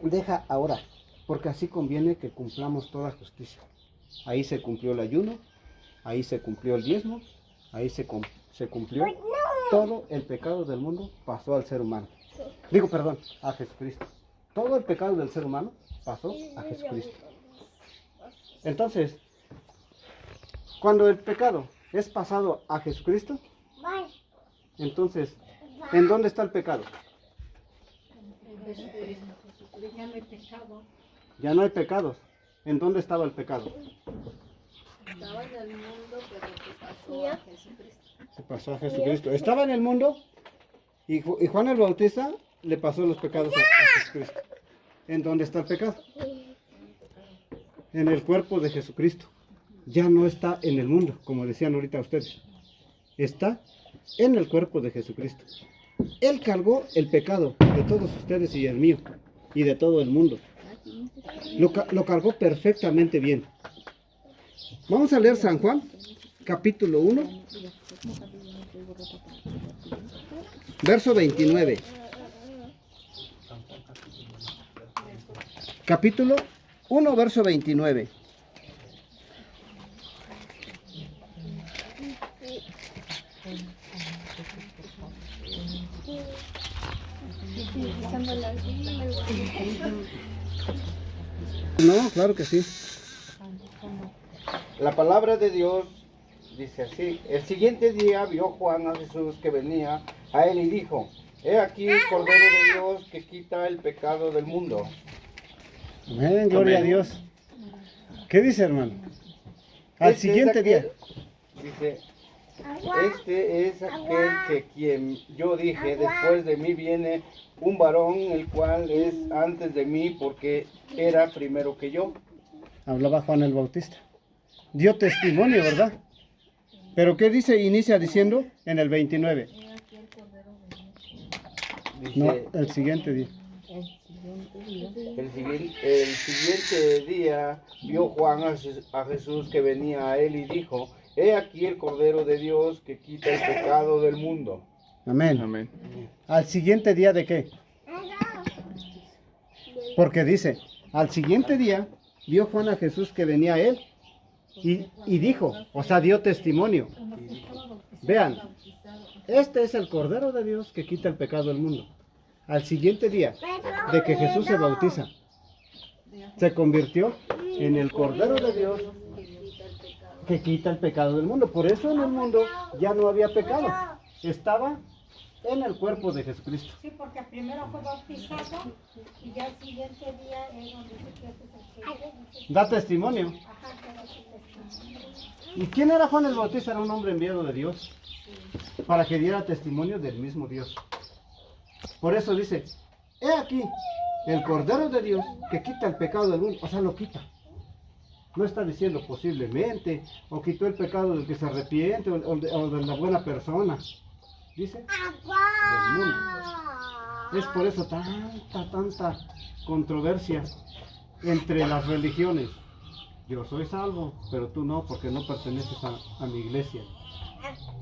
deja ahora, porque así conviene que cumplamos toda justicia. Ahí se cumplió el ayuno, ahí se cumplió el diezmo, ahí se cumplió todo el pecado del mundo, pasó al ser humano. A Jesucristo. Todo el pecado del ser humano pasó a Jesucristo. Entonces, cuando el pecado es pasado a Jesucristo, entonces, ¿en dónde está el pecado? Ya no hay pecados. ¿En dónde estaba el pecado? Estaba en el mundo, pero se pasó a Jesucristo. Se pasó a Jesucristo. Estaba en el mundo y Juan el Bautista le pasó los pecados a Jesucristo. ¿En dónde está el pecado? En el cuerpo de Jesucristo. Ya no está en el mundo, como decían ahorita ustedes. Está en el cuerpo de Jesucristo. Él cargó el pecado de todos ustedes y el mío, y de todo el mundo. Lo cargó perfectamente bien. Vamos a leer San Juan, capítulo 1, verso 29. Capítulo 1, verso 29. No, claro que sí. La palabra de Dios dice así: el siguiente día vio Juan a Jesús que venía a él y dijo: he aquí el Cordero de Dios que quita el pecado del mundo. Amén, gloria a Dios. ¿Qué dice, hermano? Al siguiente día. Dice: este es aquel que quien yo dije, después de mí viene un varón, el cual es antes de mí, porque era primero que yo. Hablaba Juan el Bautista. Dio testimonio, ¿verdad? Pero ¿qué dice? Inicia diciendo en el 29. Dice, no, el siguiente día. El siguiente día vio Juan a Jesús que venía a él y dijo: he aquí el Cordero de Dios que quita el pecado del mundo. Amén. Amén. ¿Al siguiente día de qué? Porque dice: al siguiente día vio Juan a Jesús que venía a él y dijo, o sea, dio testimonio. Vean, este es el Cordero de Dios que quita el pecado del mundo. Al siguiente día de que Jesús se bautiza, se convirtió en el Cordero de Dios que quita el pecado del mundo. Por eso en el mundo ya no había pecado. Estaba en el cuerpo de Jesucristo. Sí, porque primero fue bautizado y ya el siguiente día es donde dice que ese es el que... Da testimonio. Ajá, que da testimonio. ¿Y quién era Juan el Bautista? Era un hombre enviado de Dios para que diera testimonio del mismo Dios. Por eso dice, he aquí el Cordero de Dios que quita el pecado del mundo. O sea, lo quita. No está diciendo posiblemente, o quitó el pecado del que se arrepiente, o de la buena persona. Dice, del mundo. Es por eso tanta controversia entre las religiones. Yo soy salvo, pero tú no, porque no perteneces a mi iglesia.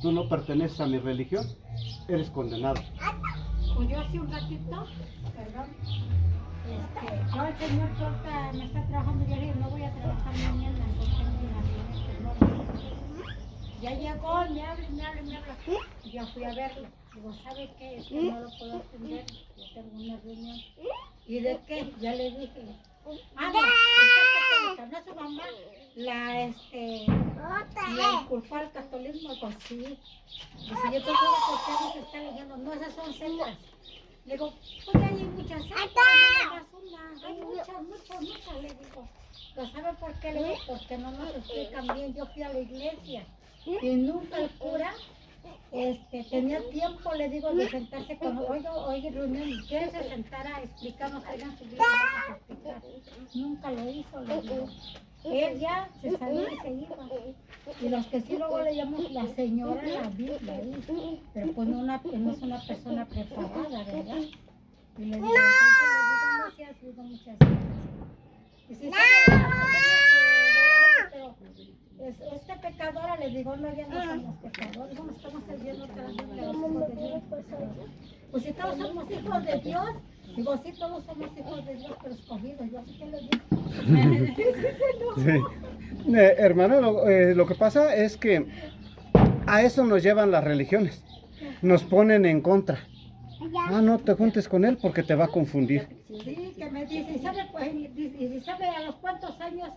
Tú no perteneces a mi religión, eres condenado. Pues yo hace un ratito, perdón, yo el Señor que ahorita me está trabajando, yo le dije, no voy a trabajar mañana, porque tengo una reunión, no. Ya llegó, me habla. Y yo fui a verlo. Digo, ¿sabe qué? Es que no lo puedo atender, yo tengo una reunión. ¿Y de qué? Ya le dije. Ah, no, usted católica, no su mamá, la inculpó al catolismo, pues sí. Dice, yo tengo por qué no se está leyendo, no, esas son sectas. Le digo, pues hay muchas sectas, hay muchas, le digo. ¿Pero sabe por qué? Le digo, porque no nos explican bien. Yo fui a la iglesia y nunca el cura tenía tiempo, le digo, de sentarse con, oye, reunión, ¿quién se sentara a explicarnos que hayan subido a explicar? Nunca lo hizo, le digo. Él ya se salía y se iba. Y los que sí luego le llamamos la señora la Biblia ahí, pero pues no es una persona preparada, ¿verdad? Y le digo, entonces le digo muchas gracias. Y si sabe pero este pecadora, le digo, no, ya no somos pecadores, no estamos sirviendo otra vez los hijos de Dios. Pues si todos somos hijos de Dios, digo, sí, todos somos hijos de Dios, pero escogidos, yo sé que lo digo. Sí. Hermano, lo que pasa es que a eso nos llevan las religiones, nos ponen en contra. Ah, no te juntes con él porque te va a confundir. Sí, que me dice, ¿y sabe, pues, y sabe a los cuántos años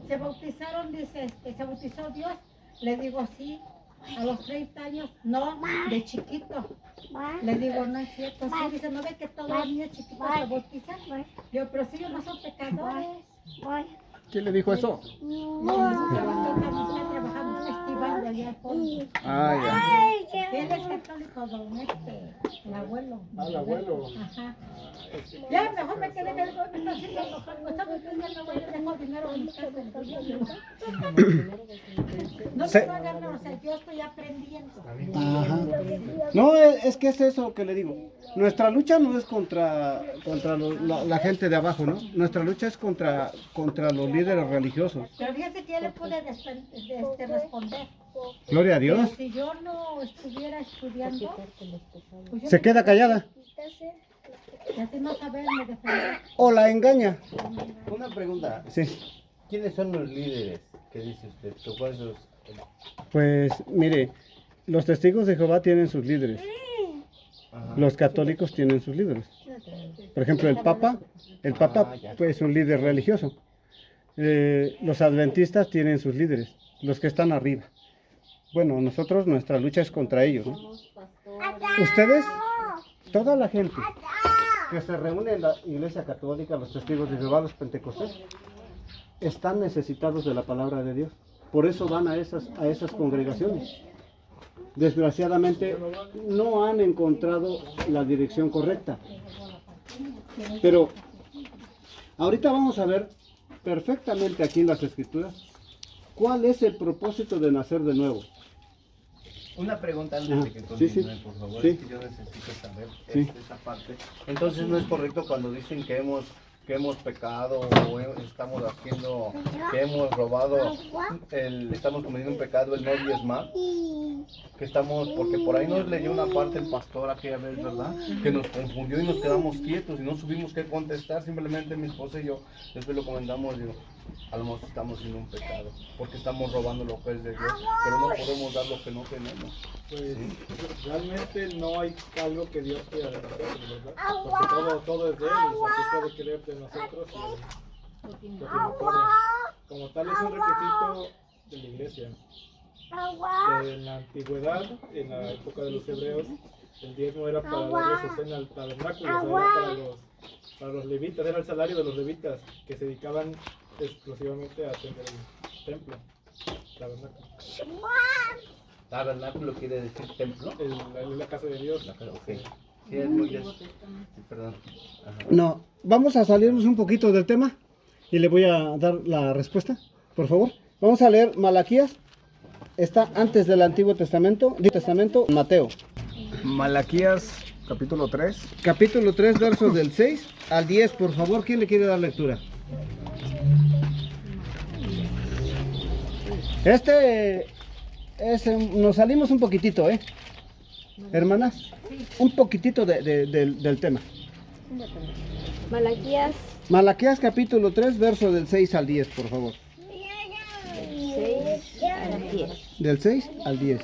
se bautizaron? Dice, se bautizó Dios. Le digo, sí, a los 30 años, no, de chiquito. Le digo, no es cierto, sí, dice, ¿no ve que todos los niños chiquitos se bautizan? Digo, pero si ellos no son pecadores. ¿Quién le dijo eso? No, está trabajando en festival allá al fondo. Ah, ya. Él es católico, don el abuelo. Ah, el abuelo. Ajá. Ya mejor me quedé en el gobierno, no sé, ¿sabes qué? Ya no voy a dejar dinero en mi casa. No me hagan, o sea, yo estoy aprendiendo. Ajá. No, es que es eso que le digo. Nuestra lucha no es contra la gente de abajo, ¿no? Nuestra lucha es contra los líderes religiosos. Pero fíjate que ya le pude responder. Gloria a Dios. Pero si yo no estuviera estudiando, pues yo Se queda callada. y así no saberme defender. O la engaña. Una pregunta. Sí. ¿Quiénes son los líderes que dice usted? ¿Cuáles son los... Pues mire, los testigos de Jehová tienen sus líderes. Ajá. Los católicos tienen sus líderes. Por ejemplo, el Papa pues, es un líder religioso. Los adventistas tienen sus líderes, los que están arriba. Bueno, nosotros, nuestra lucha es contra ellos, ¿no? Ustedes, toda la gente que se reúne en la iglesia católica, los testigos de Jehová, los pentecostales, están necesitados de la palabra de Dios. Por eso van a esas congregaciones. Desgraciadamente no han encontrado la dirección correcta. Pero ahorita vamos a ver perfectamente aquí en las Escrituras cuál es el propósito de nacer de nuevo. Una pregunta antes de que Sí, sí. continúe, por favor. Sí. Es que yo necesito saber Sí. esta parte. Entonces no es correcto cuando dicen que hemos pecado o estamos haciendo, que hemos robado, estamos cometiendo un pecado, el no diezmar, que estamos, porque por ahí nos leyó una parte el pastor aquella vez, ¿verdad? Que nos confundió y nos quedamos quietos y no supimos qué contestar, simplemente mi esposa y yo, después lo comentamos, digo, a lo mejor estamos haciendo un pecado, porque estamos robando lo que es de Dios, pero no podemos dar lo que no tenemos. Pues realmente no hay algo que Dios quiera de nosotros, ¿verdad? Porque todo es de Él, y aquí puede querer de nosotros lo que no puede. Como tal es un requisito de la iglesia. En la antigüedad, en la época de los hebreos, el diezmo era para darle sostén al tabernáculo, o sea, era para los levitas, era el salario de los levitas que se dedicaban exclusivamente a atender el templo, tabernáculo. Tabernáculo quiere decir templo. La casa de Dios. Okay. Sí, es muy sí, perdón. Ajá. No, vamos a salirnos un poquito del tema y le voy a dar la respuesta, por favor. Vamos a leer Malaquías, está antes del Antiguo Testamento, Mateo. Malaquías, capítulo 3. Capítulo 3, versos del 6 al 10, por favor, ¿quién le quiere dar lectura? Nos salimos un poquitito, hermanas, un poquitito del tema. Malaquías capítulo 3, verso del 6 al 10, por favor. 6 al 10. Del 6 al 10.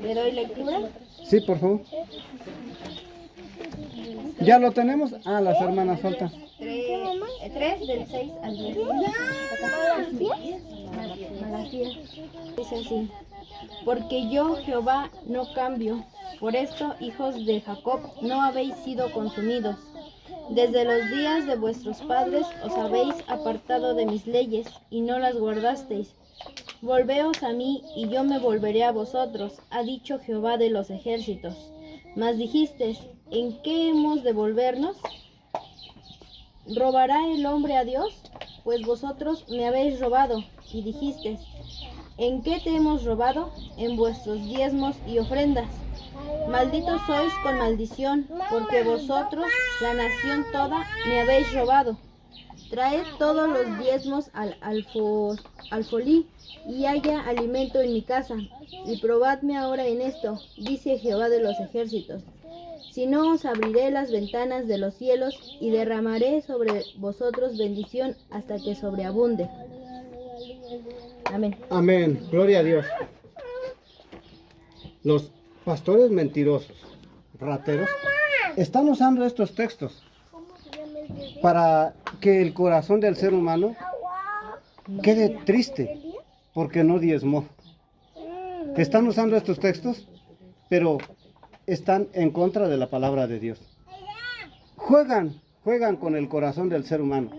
¿Le doy lectura? Sí, por favor. ¿Ya lo tenemos? Ah, las hermanas faltan. 3 del 6 al 10. Malaquías. Dice así: porque yo, Jehová, no cambio. Por esto, hijos de Jacob, no habéis sido consumidos. Desde los días de vuestros padres os habéis apartado de mis leyes, y no las guardasteis. Volveos a mí, y yo me volveré a vosotros, ha dicho Jehová de los ejércitos. Mas dijisteis: ¿en qué hemos de volvernos? ¿Robará el hombre a Dios? Pues vosotros me habéis robado. Y dijisteis: ¿en qué te hemos robado? En vuestros diezmos y ofrendas. Malditos sois con maldición, porque vosotros, la nación toda, me habéis robado. Traed todos los diezmos al alfolí, y haya alimento en mi casa. Y probadme ahora en esto, dice Jehová de los ejércitos. Si no, os abriré las ventanas de los cielos, y derramaré sobre vosotros bendición hasta que sobreabunde. Amén. Amén. Gloria a Dios. Los pastores mentirosos, rateros, están usando estos textos para que el corazón del ser humano quede triste porque no diezmó. Están usando estos textos, pero están en contra de la palabra de Dios. Juegan con el corazón del ser humano.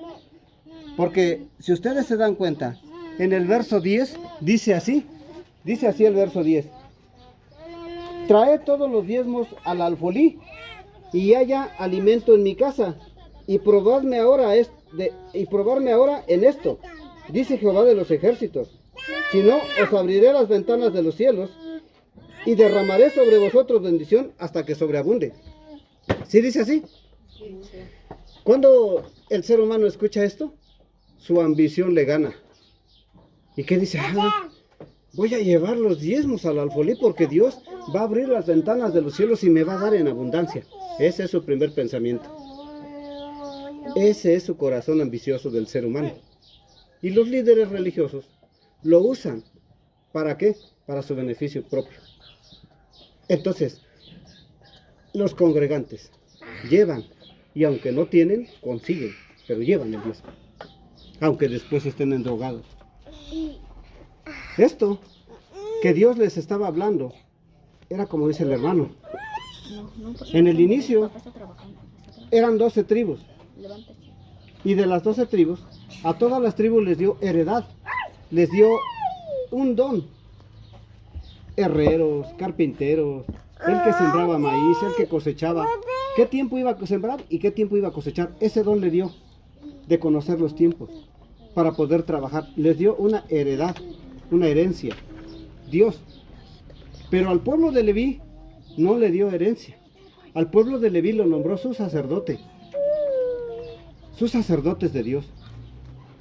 Porque si ustedes se dan cuenta, en el verso 10 dice así el verso 10. Traed todos los diezmos al alfolí, y haya alimento en mi casa, y probadme ahora en esto, dice Jehová de los ejércitos. Si no, os abriré las ventanas de los cielos, y derramaré sobre vosotros bendición hasta que sobreabunde. ¿Sí dice así? Cuando el ser humano escucha esto, su ambición le gana. ¿Y qué dice? Voy a llevar los diezmos al alfolí porque Dios va a abrir las ventanas de los cielos y me va a dar en abundancia. Ese es su primer pensamiento. Ese es su corazón ambicioso del ser humano. Y los líderes religiosos lo usan. ¿Para qué? Para su beneficio propio. Entonces, los congregantes llevan, y aunque no tienen, consiguen, pero llevan el diezmo. Aunque después estén endrogados. Esto que Dios les estaba hablando era como dice el hermano. En el inicio eran 12 tribus. Y de las 12 tribus, a todas las tribus les dio heredad. Les dio un don. Herreros, carpinteros, el que sembraba maíz, el que cosechaba. ¿Qué tiempo iba a sembrar y qué tiempo iba a cosechar? Ese don le dio de conocer los tiempos para poder trabajar. Les dio una heredad, una herencia, Dios. Pero al pueblo de Leví no le dio herencia. Al pueblo de Leví lo nombró su sacerdote. Sus sacerdotes de Dios.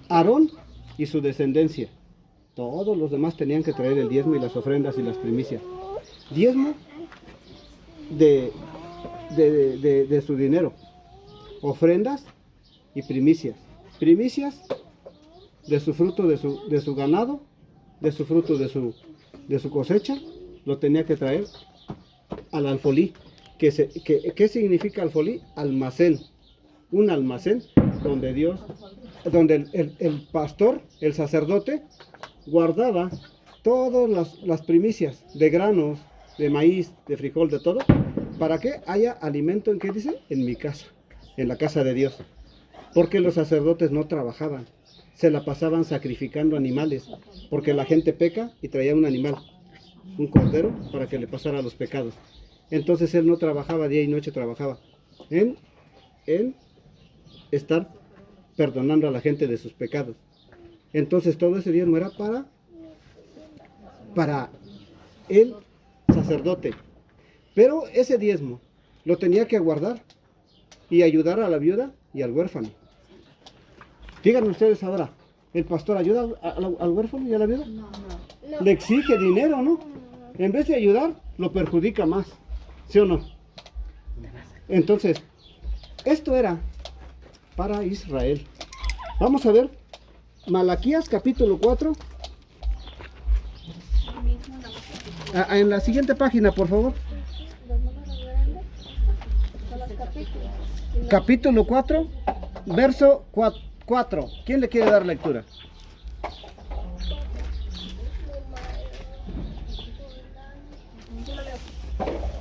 Aarón y su descendencia. Todos los demás tenían que traer el diezmo y las ofrendas y las primicias. Diezmo de su dinero. Ofrendas y primicias. Primicias de su fruto de su ganado, de su fruto de su cosecha, lo tenía que traer al alfolí. ¿Qué significa alfolí? Almacén. Un almacén donde el pastor, el sacerdote, guardaba todas las primicias de granos, de maíz, de frijol, de todo, para que haya alimento, ¿en qué dice? En mi casa, en la casa de Dios. Porque los sacerdotes no trabajaban, se la pasaban sacrificando animales, porque la gente peca y traía un animal, un cordero, para que le pasara los pecados. Entonces él no trabajaba, día y noche trabajaba en estar perdonando a la gente de sus pecados. Entonces todo ese diezmo era para el sacerdote. Pero ese diezmo lo tenía que guardar y ayudar a la viuda y al huérfano. Díganme ustedes ahora, ¿el pastor ayuda al huérfano y a la viuda? No. Le exige dinero, ¿no? En vez de ayudar, lo perjudica más. ¿Sí o no? Entonces, esto era para Israel. Vamos a ver Malaquías capítulo 4. En la siguiente página, por favor. Capítulo 4, verso 4. ¿Quién le quiere dar lectura?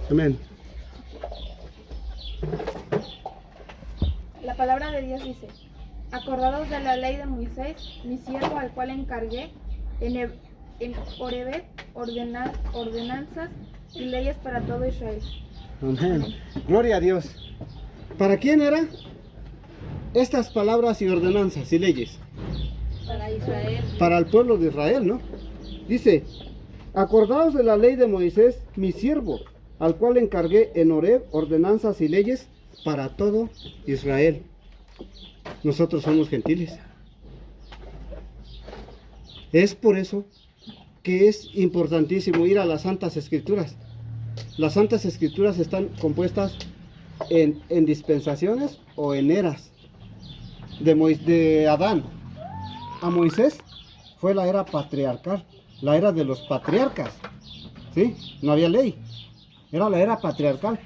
Amén. La palabra de Dios dice: acordados de la ley de Moisés, mi siervo, al cual encargué en Horeb ordenanzas y leyes para todo Israel. Amén. Gloria a Dios. ¿Para quién eran estas palabras y ordenanzas y leyes? Para Israel. Para el pueblo de Israel, ¿no? Dice: acordaos de la ley de Moisés, mi siervo, al cual encargué en Horeb ordenanzas y leyes para todo Israel. Nosotros somos gentiles. Es por eso que es importantísimo ir a las Santas Escrituras. Las Santas Escrituras están compuestas en dispensaciones o en eras. De Adán a Moisés fue la era patriarcal, la era de los patriarcas. ¿Sí? No había ley. Era la era patriarcal.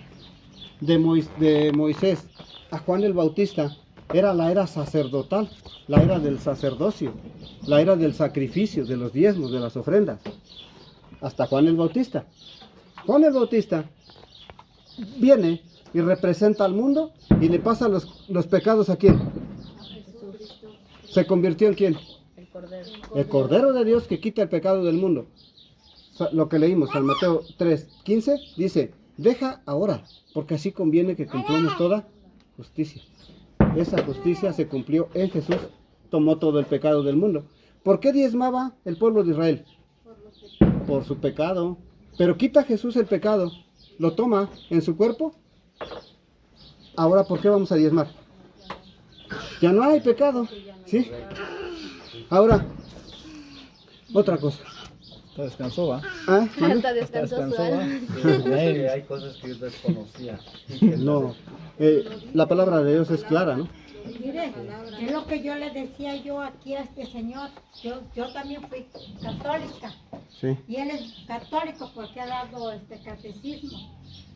De Moisés a Juan el Bautista era la era sacerdotal, la era del sacerdocio, la era del sacrificio, de los diezmos, de las ofrendas. Hasta Juan el Bautista. Juan el Bautista viene y representa al mundo y le pasa los pecados ¿a quién? ¿Se convirtió en quién? El Cordero. El Cordero de Dios que quita el pecado del mundo. Lo que leímos, San Mateo 3:15, dice: deja ahora, porque así conviene que cumplamos toda justicia. Esa justicia se cumplió en Jesús, tomó todo el pecado del mundo. ¿Por qué diezmaba el pueblo de Israel? Por su pecado. Pero quita Jesús el pecado, lo toma en su cuerpo. Ahora, ¿por qué vamos a diezmar? Ya no hay pecado, ¿sí? Ahora, otra cosa. Hasta descansó, ¿va? ¿Ah? Hasta descansó su alma. Hay cosas que yo desconocía. No, la palabra de Dios es clara, ¿no? Mire, es lo que yo le decía yo aquí a este señor. Yo también fui católica. Sí. Y él es católico porque ha dado este catecismo.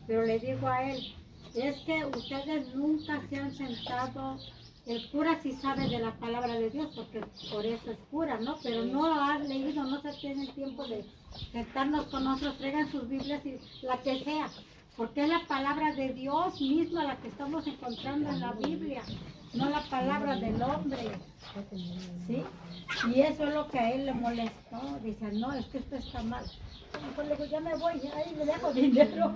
Pero le digo a él, es que ustedes nunca se han sentado. El cura sí sabe de la palabra de Dios, porque por eso es cura, ¿no? Pero no han leído, no se tienen tiempo de sentarnos con nosotros, traigan sus Biblias y la que sea, porque es la palabra de Dios misma la que estamos encontrando en la Biblia, no la palabra del hombre, ¿sí? Y eso es lo que a él le molestó, dice, no, es que esto está mal. Pues le digo, ya me voy, ahí le dejo dinero.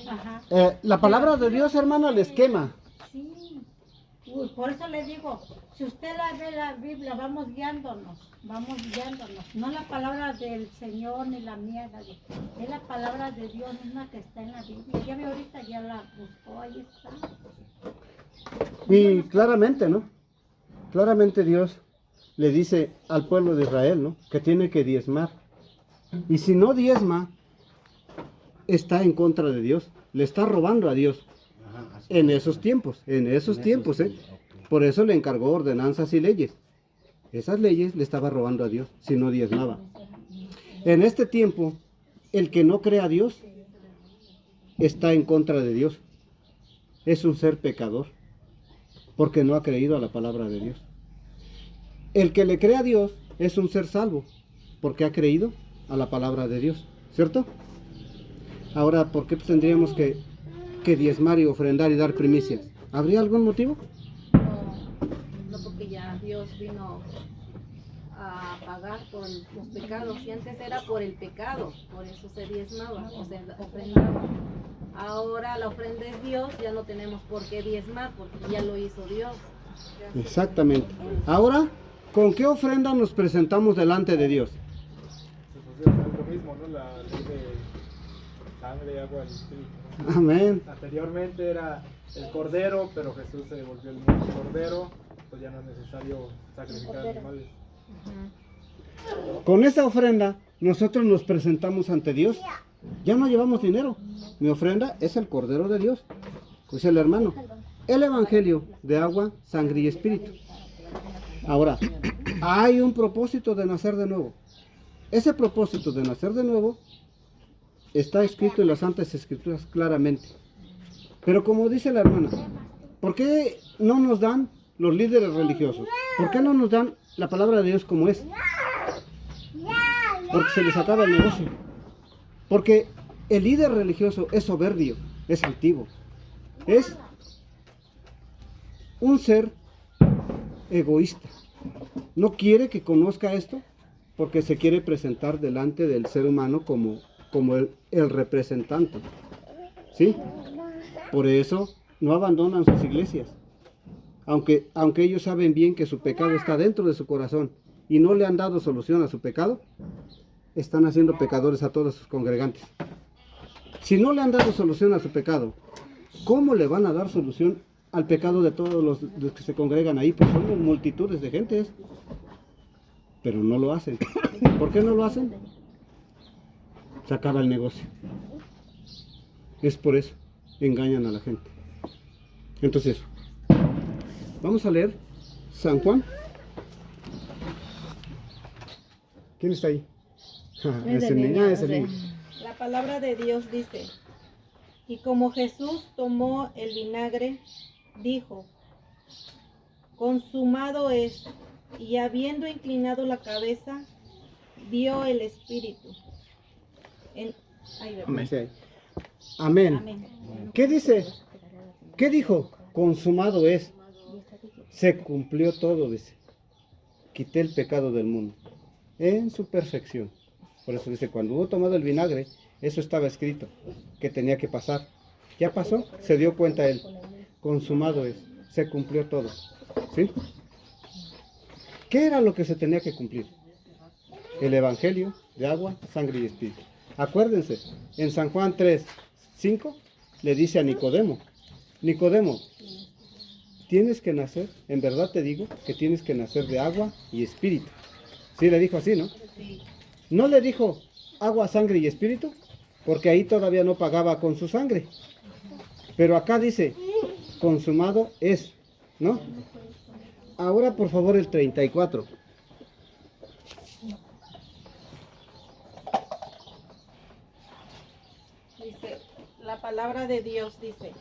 Ajá. La palabra de Dios, hermana, les quema. Sí. Uy, por eso le digo, si usted la ve la Biblia, vamos guiándonos, no la palabra del Señor ni la mía, nadie. Es la palabra de Dios misma que está en la Biblia. Ya ve ahorita, ya la buscó, ahí está. Y claramente, ¿no? Claramente Dios le dice al pueblo de Israel, ¿no? Que tiene que diezmar. Y si no diezma, está en contra de Dios, le está robando a Dios. En esos tiempos, Por eso le encargó ordenanzas y leyes. Esas leyes le estaba robando a Dios, si no diezmaba. En este tiempo, el que no cree a Dios, está en contra de Dios. Es un ser pecador, porque no ha creído a la palabra de Dios. El que le cree a Dios, es un ser salvo, porque ha creído a la palabra de Dios, ¿cierto? Ahora, ¿por qué tendríamos que diezmar y ofrendar y dar primicias? ¿Habría algún motivo? No, porque ya Dios vino a pagar por los pecados. Y antes era por el pecado, por eso se diezmaba o se ofrendaba. Ahora la ofrenda es Dios, ya no tenemos por qué diezmar porque ya lo hizo Dios. Exactamente. Ahora, ¿con qué ofrenda nos presentamos delante de Dios? Pues es lo mismo, ¿no? La ley de sangre, agua y espíritu, ¿no? Amén. Anteriormente era el cordero, pero Jesús se volvió el mismo cordero, pues ya no es necesario sacrificar animales. Con esa ofrenda, nosotros nos presentamos ante Dios. Ya no llevamos dinero. Mi ofrenda es el Cordero de Dios. Dice el hermano, el Evangelio de agua, sangre y espíritu. Ahora, hay un propósito de nacer de nuevo. Ese propósito de nacer de nuevo está escrito en las Santas Escrituras claramente. Pero como dice la hermana, ¿por qué no nos dan los líderes religiosos? ¿Por qué no nos dan la palabra de Dios como es? Porque se les acaba el negocio. Porque el líder religioso es soberbio, es altivo, es un ser egoísta. No quiere que conozca esto porque se quiere presentar delante del ser humano como el representante. ¿Sí? Por eso no abandonan sus iglesias. Aunque ellos saben bien que su pecado está dentro de su corazón y no le han dado solución a su pecado, están haciendo pecadores a todos sus congregantes. Si no le han dado solución a su pecado, ¿cómo le van a dar solución al pecado de todos los que se congregan ahí? Pues son multitudes de gentes, pero no lo hacen. ¿Por qué no lo hacen? Se acaba el negocio. Es por eso, engañan a la gente. Entonces, vamos a leer San Juan. ¿Quién está ahí? Ese niño, ese niño. La palabra de Dios dice, y como Jesús tomó el vinagre, dijo, consumado es, y habiendo inclinado la cabeza, dio el Espíritu. Amén. Amén. ¿Qué dice? ¿Qué dijo? Consumado es. Se cumplió todo, dice. Quité el pecado del mundo en su perfección. Por eso dice, cuando hubo tomado el vinagre, eso estaba escrito, que tenía que pasar. Ya pasó, se dio cuenta él. Consumado es, se cumplió todo. ¿Sí? ¿Qué era lo que se tenía que cumplir? El Evangelio de agua, sangre y espíritu. Acuérdense, en San Juan 3:5 le dice a Nicodemo, Nicodemo, tienes que nacer, en verdad te digo, que tienes que nacer de agua y espíritu. Sí le dijo así, ¿no? Sí. No le dijo agua, sangre y espíritu, porque ahí todavía no pagaba con su sangre. Pero acá dice, consumado es, ¿no? Ahora por favor el 34. Dice, la palabra de Dios dice,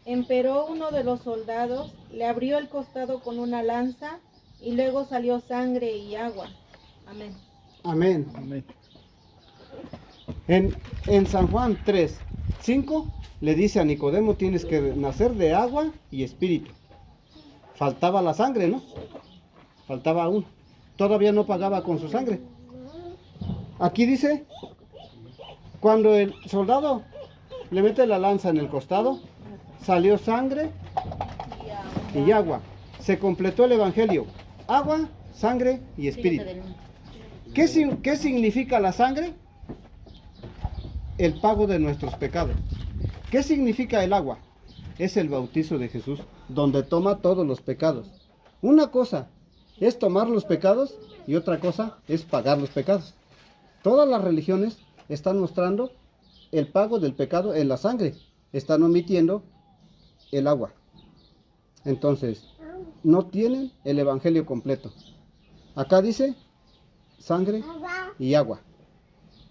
empero uno de los soldados le abrió el costado con una lanza y luego salió sangre y agua. Amén. Amén. Amén. En San Juan 3:5 le dice a Nicodemo, tienes que nacer de agua y espíritu. Faltaba la sangre, ¿no? Faltaba aún. Todavía no pagaba con su sangre. Aquí dice, cuando el soldado le mete la lanza en el costado, salió sangre y agua. Se completó el evangelio. Agua, sangre y espíritu. ¿Qué significa la sangre? El pago de nuestros pecados. ¿Qué significa el agua? Es el bautizo de Jesús, donde toma todos los pecados. Una cosa es tomar los pecados y otra cosa es pagar los pecados. Todas las religiones están mostrando el pago del pecado en la sangre. Están omitiendo el agua. Entonces, no tienen el evangelio completo. Acá dice sangre y agua.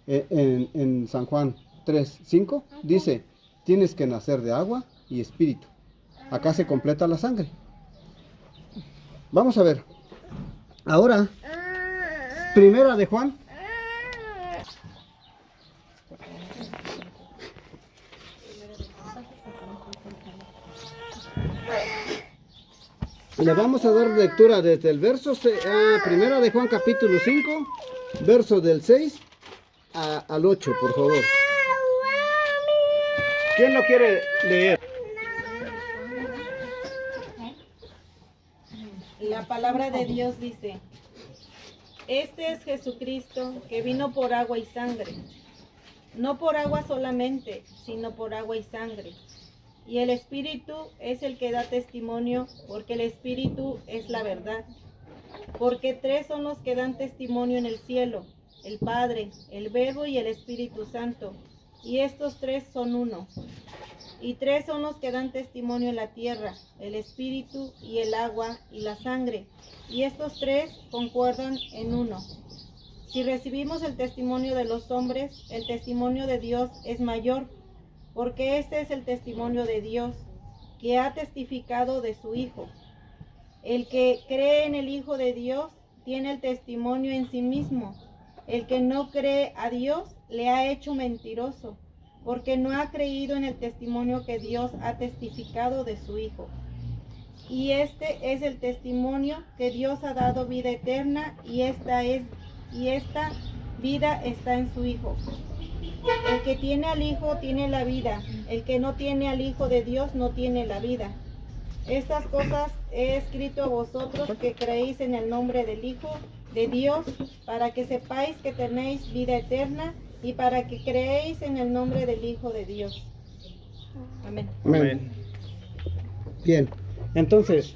En San Juan 3:5 dice, tienes que nacer de agua y espíritu. Acá se completa la sangre. Vamos a ver. Ahora, primera de Juan Le vamos a dar lectura desde el verso, primera de Juan capítulo 5, verso del 6 al 8, por favor. ¿Quién lo quiere leer? La palabra de Dios dice: Este es Jesucristo que vino por agua y sangre, no por agua solamente, sino por agua y sangre. Y el Espíritu es el que da testimonio, porque el Espíritu es la verdad. Porque tres son los que dan testimonio en el cielo: el Padre, el Verbo y el Espíritu Santo. Y estos tres son uno. Y tres son los que dan testimonio en la tierra: el Espíritu y el agua y la sangre. Y estos tres concuerdan en uno. Si recibimos el testimonio de los hombres, el testimonio de Dios es mayor, porque este es el testimonio de Dios, que ha testificado de su Hijo. El que cree en el Hijo de Dios tiene el testimonio en sí mismo. El que no cree a Dios le ha hecho mentiroso, porque no ha creído en el testimonio que Dios ha testificado de su Hijo. Y este es el testimonio, que Dios ha dado vida eterna, y esta vida está en su Hijo. El que tiene al Hijo tiene la vida, el que no tiene al Hijo de Dios no tiene la vida. Estas cosas he escrito a vosotros que creéis en el nombre del Hijo de Dios, para que sepáis que tenéis vida eterna, y para que creéis en el nombre del Hijo de Dios. Amén. Amén. Bien, entonces,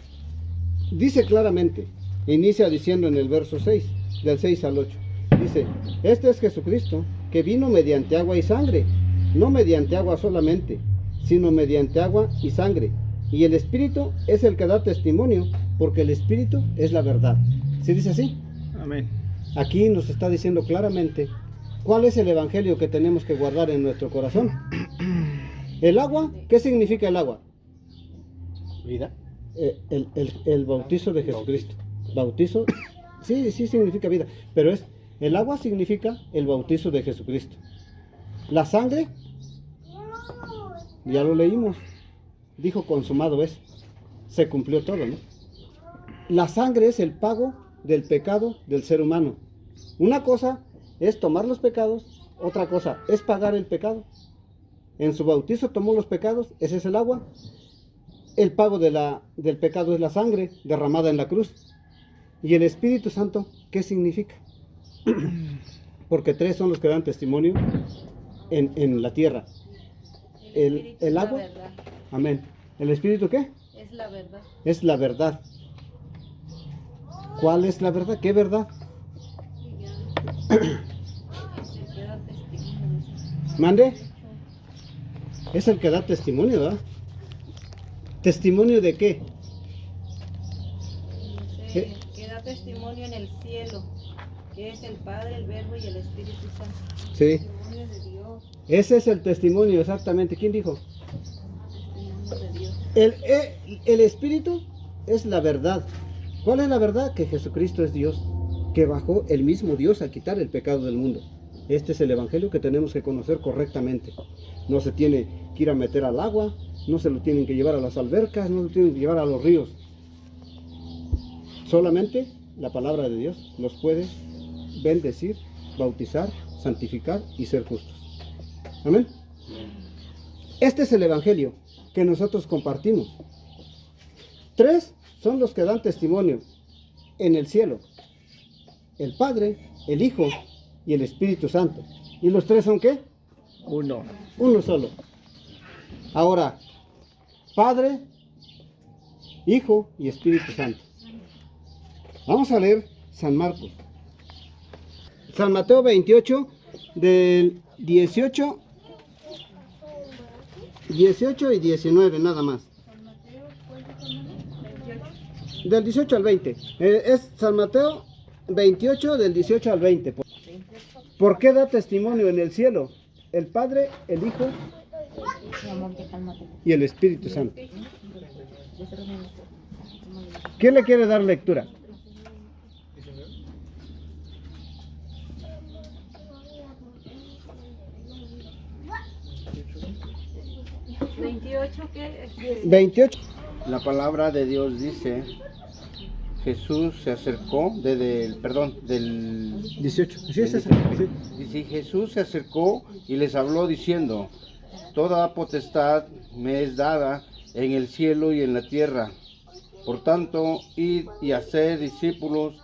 dice claramente, inicia diciendo en el verso 6, del 6 al 8, dice: Este es Jesucristo, que vino mediante agua y sangre, no mediante agua solamente, sino mediante agua y sangre. Y el Espíritu es el que da testimonio, porque el Espíritu es la verdad. ¿Sí dice así? Amén. Aquí nos está diciendo claramente cuál es el evangelio que tenemos que guardar en nuestro corazón. El agua, ¿qué significa el agua? Vida. El bautizo de Jesucristo. Bautizo, sí significa vida, pero el agua significa el bautizo de Jesucristo. La sangre, ya lo leímos, dijo: consumado es. Se cumplió todo, ¿no? La sangre es el pago del pecado del ser humano. Una cosa es tomar los pecados, otra cosa es pagar el pecado. En su bautizo tomó los pecados, ese es el agua. El pago del pecado es la sangre derramada en la cruz. ¿Y el Espíritu Santo qué significa? Porque tres son los que dan testimonio en la tierra. El agua. Amén. ¿El Espíritu qué? Es la verdad. Es la verdad. ¿Cuál es la verdad? ¿Qué verdad? ¿Mande? Es el que da testimonio, ¿verdad? ¿Testimonio de qué? Que da testimonio en el cielo, que es el Padre, el Verbo y el Espíritu Santo. Sí. Testimonio de Dios. Ese es el testimonio, exactamente. ¿Quién dijo? Testimonio de Dios. El Espíritu es la verdad. ¿Cuál es la verdad? Que Jesucristo es Dios, que bajó el mismo Dios a quitar el pecado del mundo. Este es el evangelio que tenemos que conocer correctamente. No se tiene que ir a meter al agua, no se lo tienen que llevar a las albercas, no se lo tienen que llevar a los ríos. Solamente la palabra de Dios los puede bendecir, bautizar, santificar y ser justos. Amén. Este es el evangelio que nosotros compartimos. Tres son los que dan testimonio en el cielo: el Padre, el Hijo y el Espíritu Santo. ¿Y los tres son qué? Uno. Uno solo. Ahora, Padre, Hijo y Espíritu Santo. Vamos a leer San Marcos. San Mateo 28, del 18 y 19, nada más. Del 18 al 20. Es San Mateo 28, del 18 al 20. ¿Por qué da testimonio en el cielo? El Padre, el Hijo y el Espíritu Santo. ¿Quién le quiere dar lectura? ¿28 qué? 28. La palabra de Dios dice Jesús se acercó, del 18. Sí, es esa. Sí. Dice, Jesús se acercó y les habló diciendo, toda potestad me es dada en el cielo y en la tierra. Por tanto, id y haced discípulos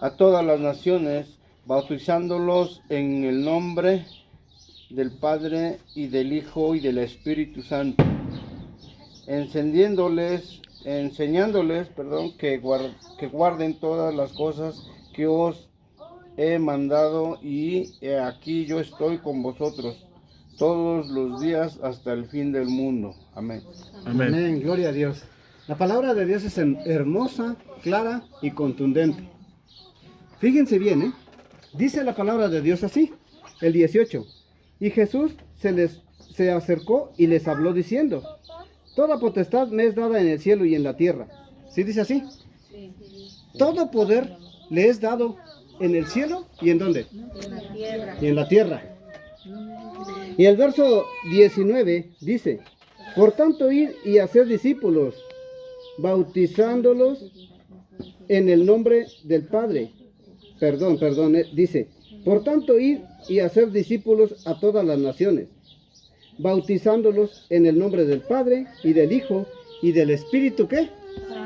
a todas las naciones, bautizándolos en el nombre del Padre y del Hijo y del Espíritu Santo, enseñándoles que guarden todas las cosas que os he mandado, y he aquí yo estoy con vosotros todos los días hasta el fin del mundo. Amén. Amén. Gloria a Dios. La palabra de Dios es hermosa, clara y contundente. Fíjense bien, ¿eh? Dice la palabra de Dios así, el 18. Y Jesús se acercó y les habló diciendo, toda potestad me es dada en el cielo y en la tierra. ¿Sí dice así? Todo poder le es dado en el cielo y ¿en dónde? En la tierra. Y en la tierra. Y el verso 19 dice, por tanto id y hacer discípulos, bautizándolos en el nombre del Padre. Dice, por tanto id y hacer discípulos a todas las naciones, bautizándolos en el nombre del Padre y del Hijo y del Espíritu, ¿qué?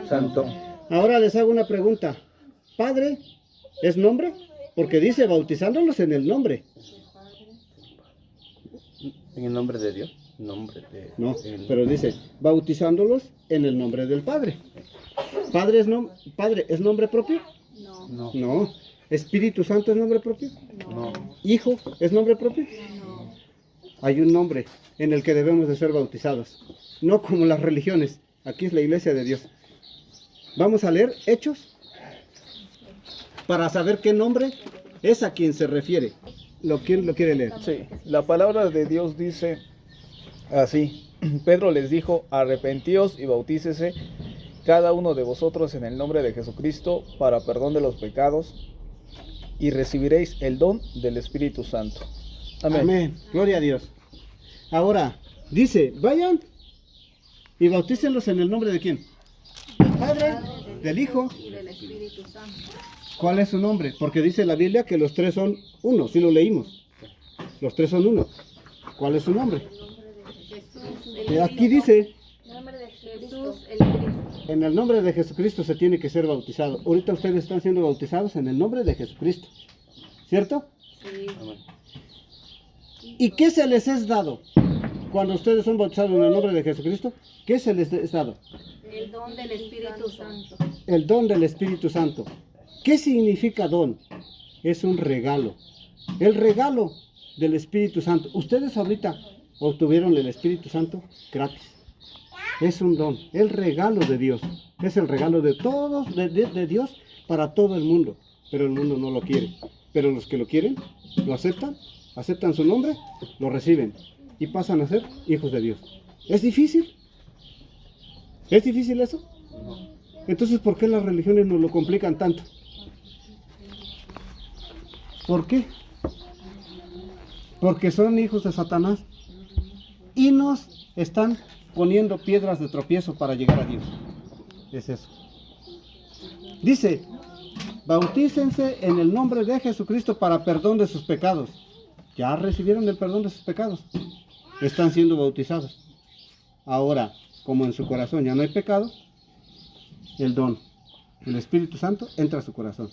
Santo. Ahora les hago una pregunta. ¿Padre es nombre? Porque dice bautizándolos en el nombre. En el nombre de Dios. No, pero dice bautizándolos en el nombre del Padre. ¿Padre es nombre propio? No. No. ¿Espíritu Santo es nombre propio? No. ¿Hijo es nombre propio? No. Hay un nombre en el que debemos de ser bautizados. No como las religiones. Aquí es la iglesia de Dios. Vamos a leer Hechos para saber qué nombre es a quien se refiere. ¿Quién lo quiere leer? Sí, la palabra de Dios dice así. Pedro les dijo, arrepentíos y bautícese cada uno de vosotros en el nombre de Jesucristo para perdón de los pecados, y recibiréis el don del Espíritu Santo. Amén. Amén. Gloria a Dios. Ahora, dice, vayan y bautícenlos en el nombre de ¿quién? Del Padre, del Hijo Y del Espíritu Santo. ¿Cuál es su nombre? Porque dice la Biblia que los tres son uno, si lo leímos. Los tres son uno. ¿Cuál es su nombre? Aquí dice, Nombre de Jesús, el Cristo. en el nombre de Jesucristo se tiene que ser bautizado. Ahorita ustedes están siendo bautizados en el nombre de Jesucristo. ¿Cierto? Sí. ¿Y qué se les es dado? Cuando ustedes son bautizados en el nombre de Jesucristo, ¿qué se les es dado? El don del Espíritu Santo. El don del Espíritu Santo. ¿Qué significa don? Es un regalo. El regalo del Espíritu Santo. Ustedes ahorita obtuvieron el Espíritu Santo gratis. Es un don, el regalo de Dios. Es el regalo de todos, de Dios para todo el mundo. Pero el mundo no lo quiere. Pero los que lo quieren, lo aceptan su nombre, lo reciben y pasan a ser hijos de Dios. ¿Es difícil? ¿Es difícil eso? Entonces, ¿por qué las religiones nos lo complican tanto? ¿Por qué? Porque son hijos de Satanás y nos están poniendo piedras de tropiezo para llegar a Dios. Es eso. Dice, bautícense en el nombre de Jesucristo para perdón de sus pecados. Ya recibieron el perdón de sus pecados. Están siendo bautizados. Ahora, como en su corazón ya no hay pecado, el don, el Espíritu Santo, entra a su corazón.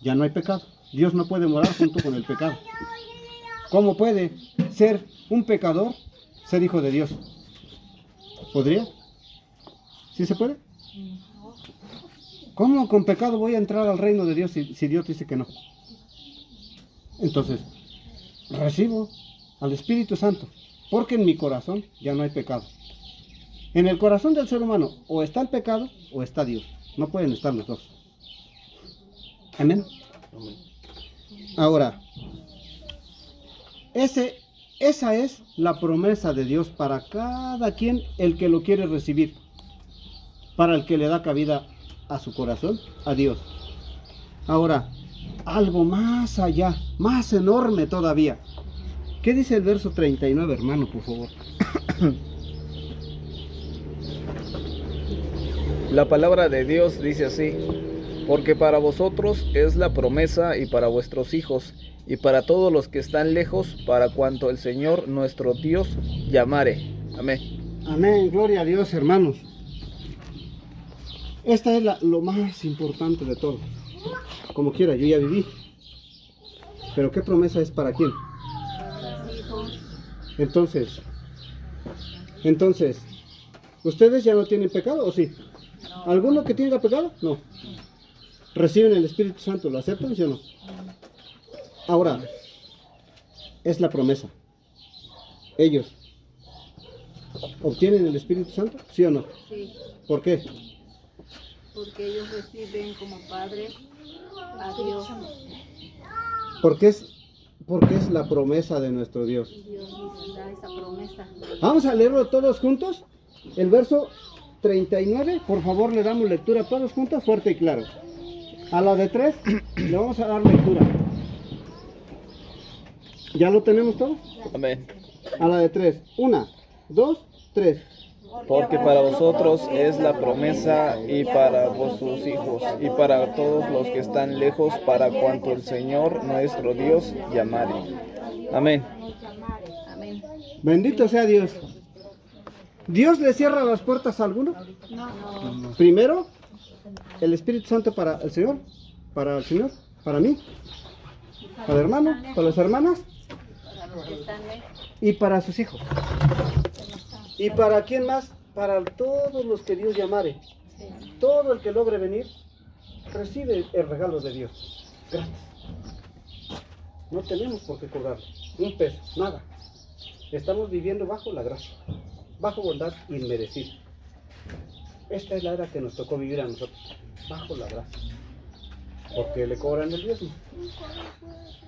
Ya no hay pecado. Dios no puede morar junto con el pecado. ¿Cómo puede ser un pecador ser hijo de Dios? ¿Podría? ¿Sí se puede? ¿Cómo con pecado voy a entrar al reino de Dios si Dios dice que no? Entonces, recibo al Espíritu Santo, porque en mi corazón ya no hay pecado. En el corazón del ser humano o está el pecado o está Dios. No pueden estar los dos. Amén. Ahora, esa es la promesa de Dios para cada quien, el que lo quiere recibir, para el que le da cabida a su corazón, a Dios. Ahora, algo más allá, más enorme todavía. ¿Qué dice el verso 39, hermano, por favor? La palabra de Dios dice así: porque para vosotros es la promesa y para vuestros hijos y para todos los que están lejos, para cuanto el Señor nuestro Dios llamare. Amén. Amén, gloria a Dios, hermanos. Esta es lo más importante de todo. Como quiera, yo ya viví. Pero ¿qué promesa es para quién? Entonces, ¿ustedes ya no tienen pecado o sí? ¿Alguno que tenga pecado? No. ¿Reciben el Espíritu Santo? ¿Lo aceptan, sí o no? Ahora, es la promesa. ¿Ellos obtienen el Espíritu Santo? ¿Sí o no? Sí, ¿Por qué? porque ellos reciben como padre a Dios. Porque es la promesa de nuestro Dios. Dios nos da esa promesa. Vamos a leerlo todos juntos. El verso 39, por favor, le damos lectura todos juntos, fuerte y claro. A la de 3 le vamos a dar lectura. ¿Ya lo tenemos todos? Amén. A la de 3. 1, 2, 3. Porque para vosotros es la promesa y para vuestros hijos y para todos los que están lejos, para cuanto el Señor nuestro Dios llamare. Amén. Amén. Bendito sea Dios. ¿Dios le cierra las puertas a alguno? No. Primero, el Espíritu Santo para el Señor, para mí, para el hermano, para las hermanas y para sus hijos. ¿Y para quién más? Para todos los que Dios llamare. Todo el que logre venir, recibe el regalo de Dios. Gratis. No tenemos por qué cobrar un peso, nada. Estamos viviendo bajo la gracia, bajo bondad inmerecida. Esta es la era que nos tocó vivir a nosotros, bajo la gracia. Porque le cobran el diezmo.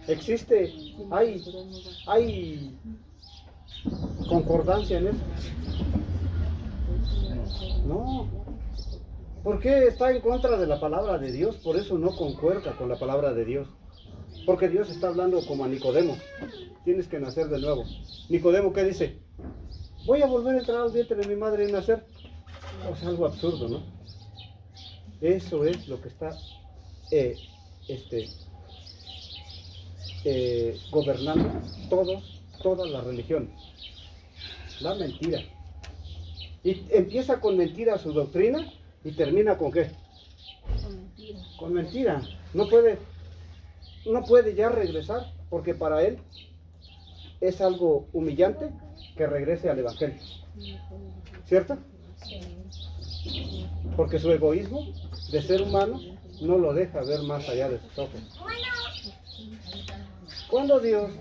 Existe, hay concordancia en eso. No. ¿Por qué está en contra de la palabra de Dios? Por eso no concuerda con la palabra de Dios. Porque Dios está hablando como a Nicodemo. Tienes que nacer de nuevo. Nicodemo, ¿qué dice? Voy a volver a entrar al vientre de mi madre y nacer. Es algo absurdo, ¿no? Eso es lo que está gobernando todas las religiones. La mentira. Y empieza con mentira su doctrina y termina con ¿qué? Con mentira. No puede ya regresar porque para él es algo humillante que regrese al Evangelio. ¿Cierto? Porque su egoísmo de ser humano no lo deja ver más allá de sus ojos. Cuando Dios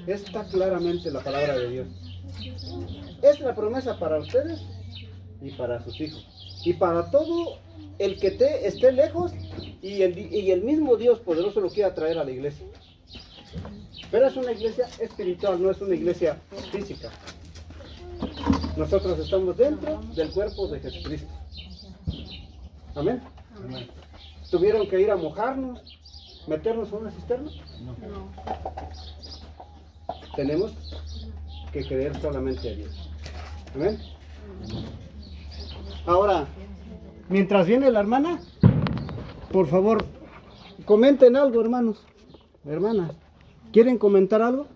está claramente la palabra de Dios, es la promesa para ustedes y para sus hijos y para todo el que esté lejos y el mismo Dios poderoso lo quiera traer a la iglesia. Pero es una iglesia espiritual, no es una iglesia física. Nosotros estamos dentro del cuerpo de Jesucristo. Amén. Amén. ¿Tuvieron que ir a mojarnos, meternos en una cisterna? No. Tenemos que creer solamente a Dios. Amén. Ahora, mientras viene la hermana, por favor, comenten algo, hermanos, hermanas. ¿Quieren comentar algo?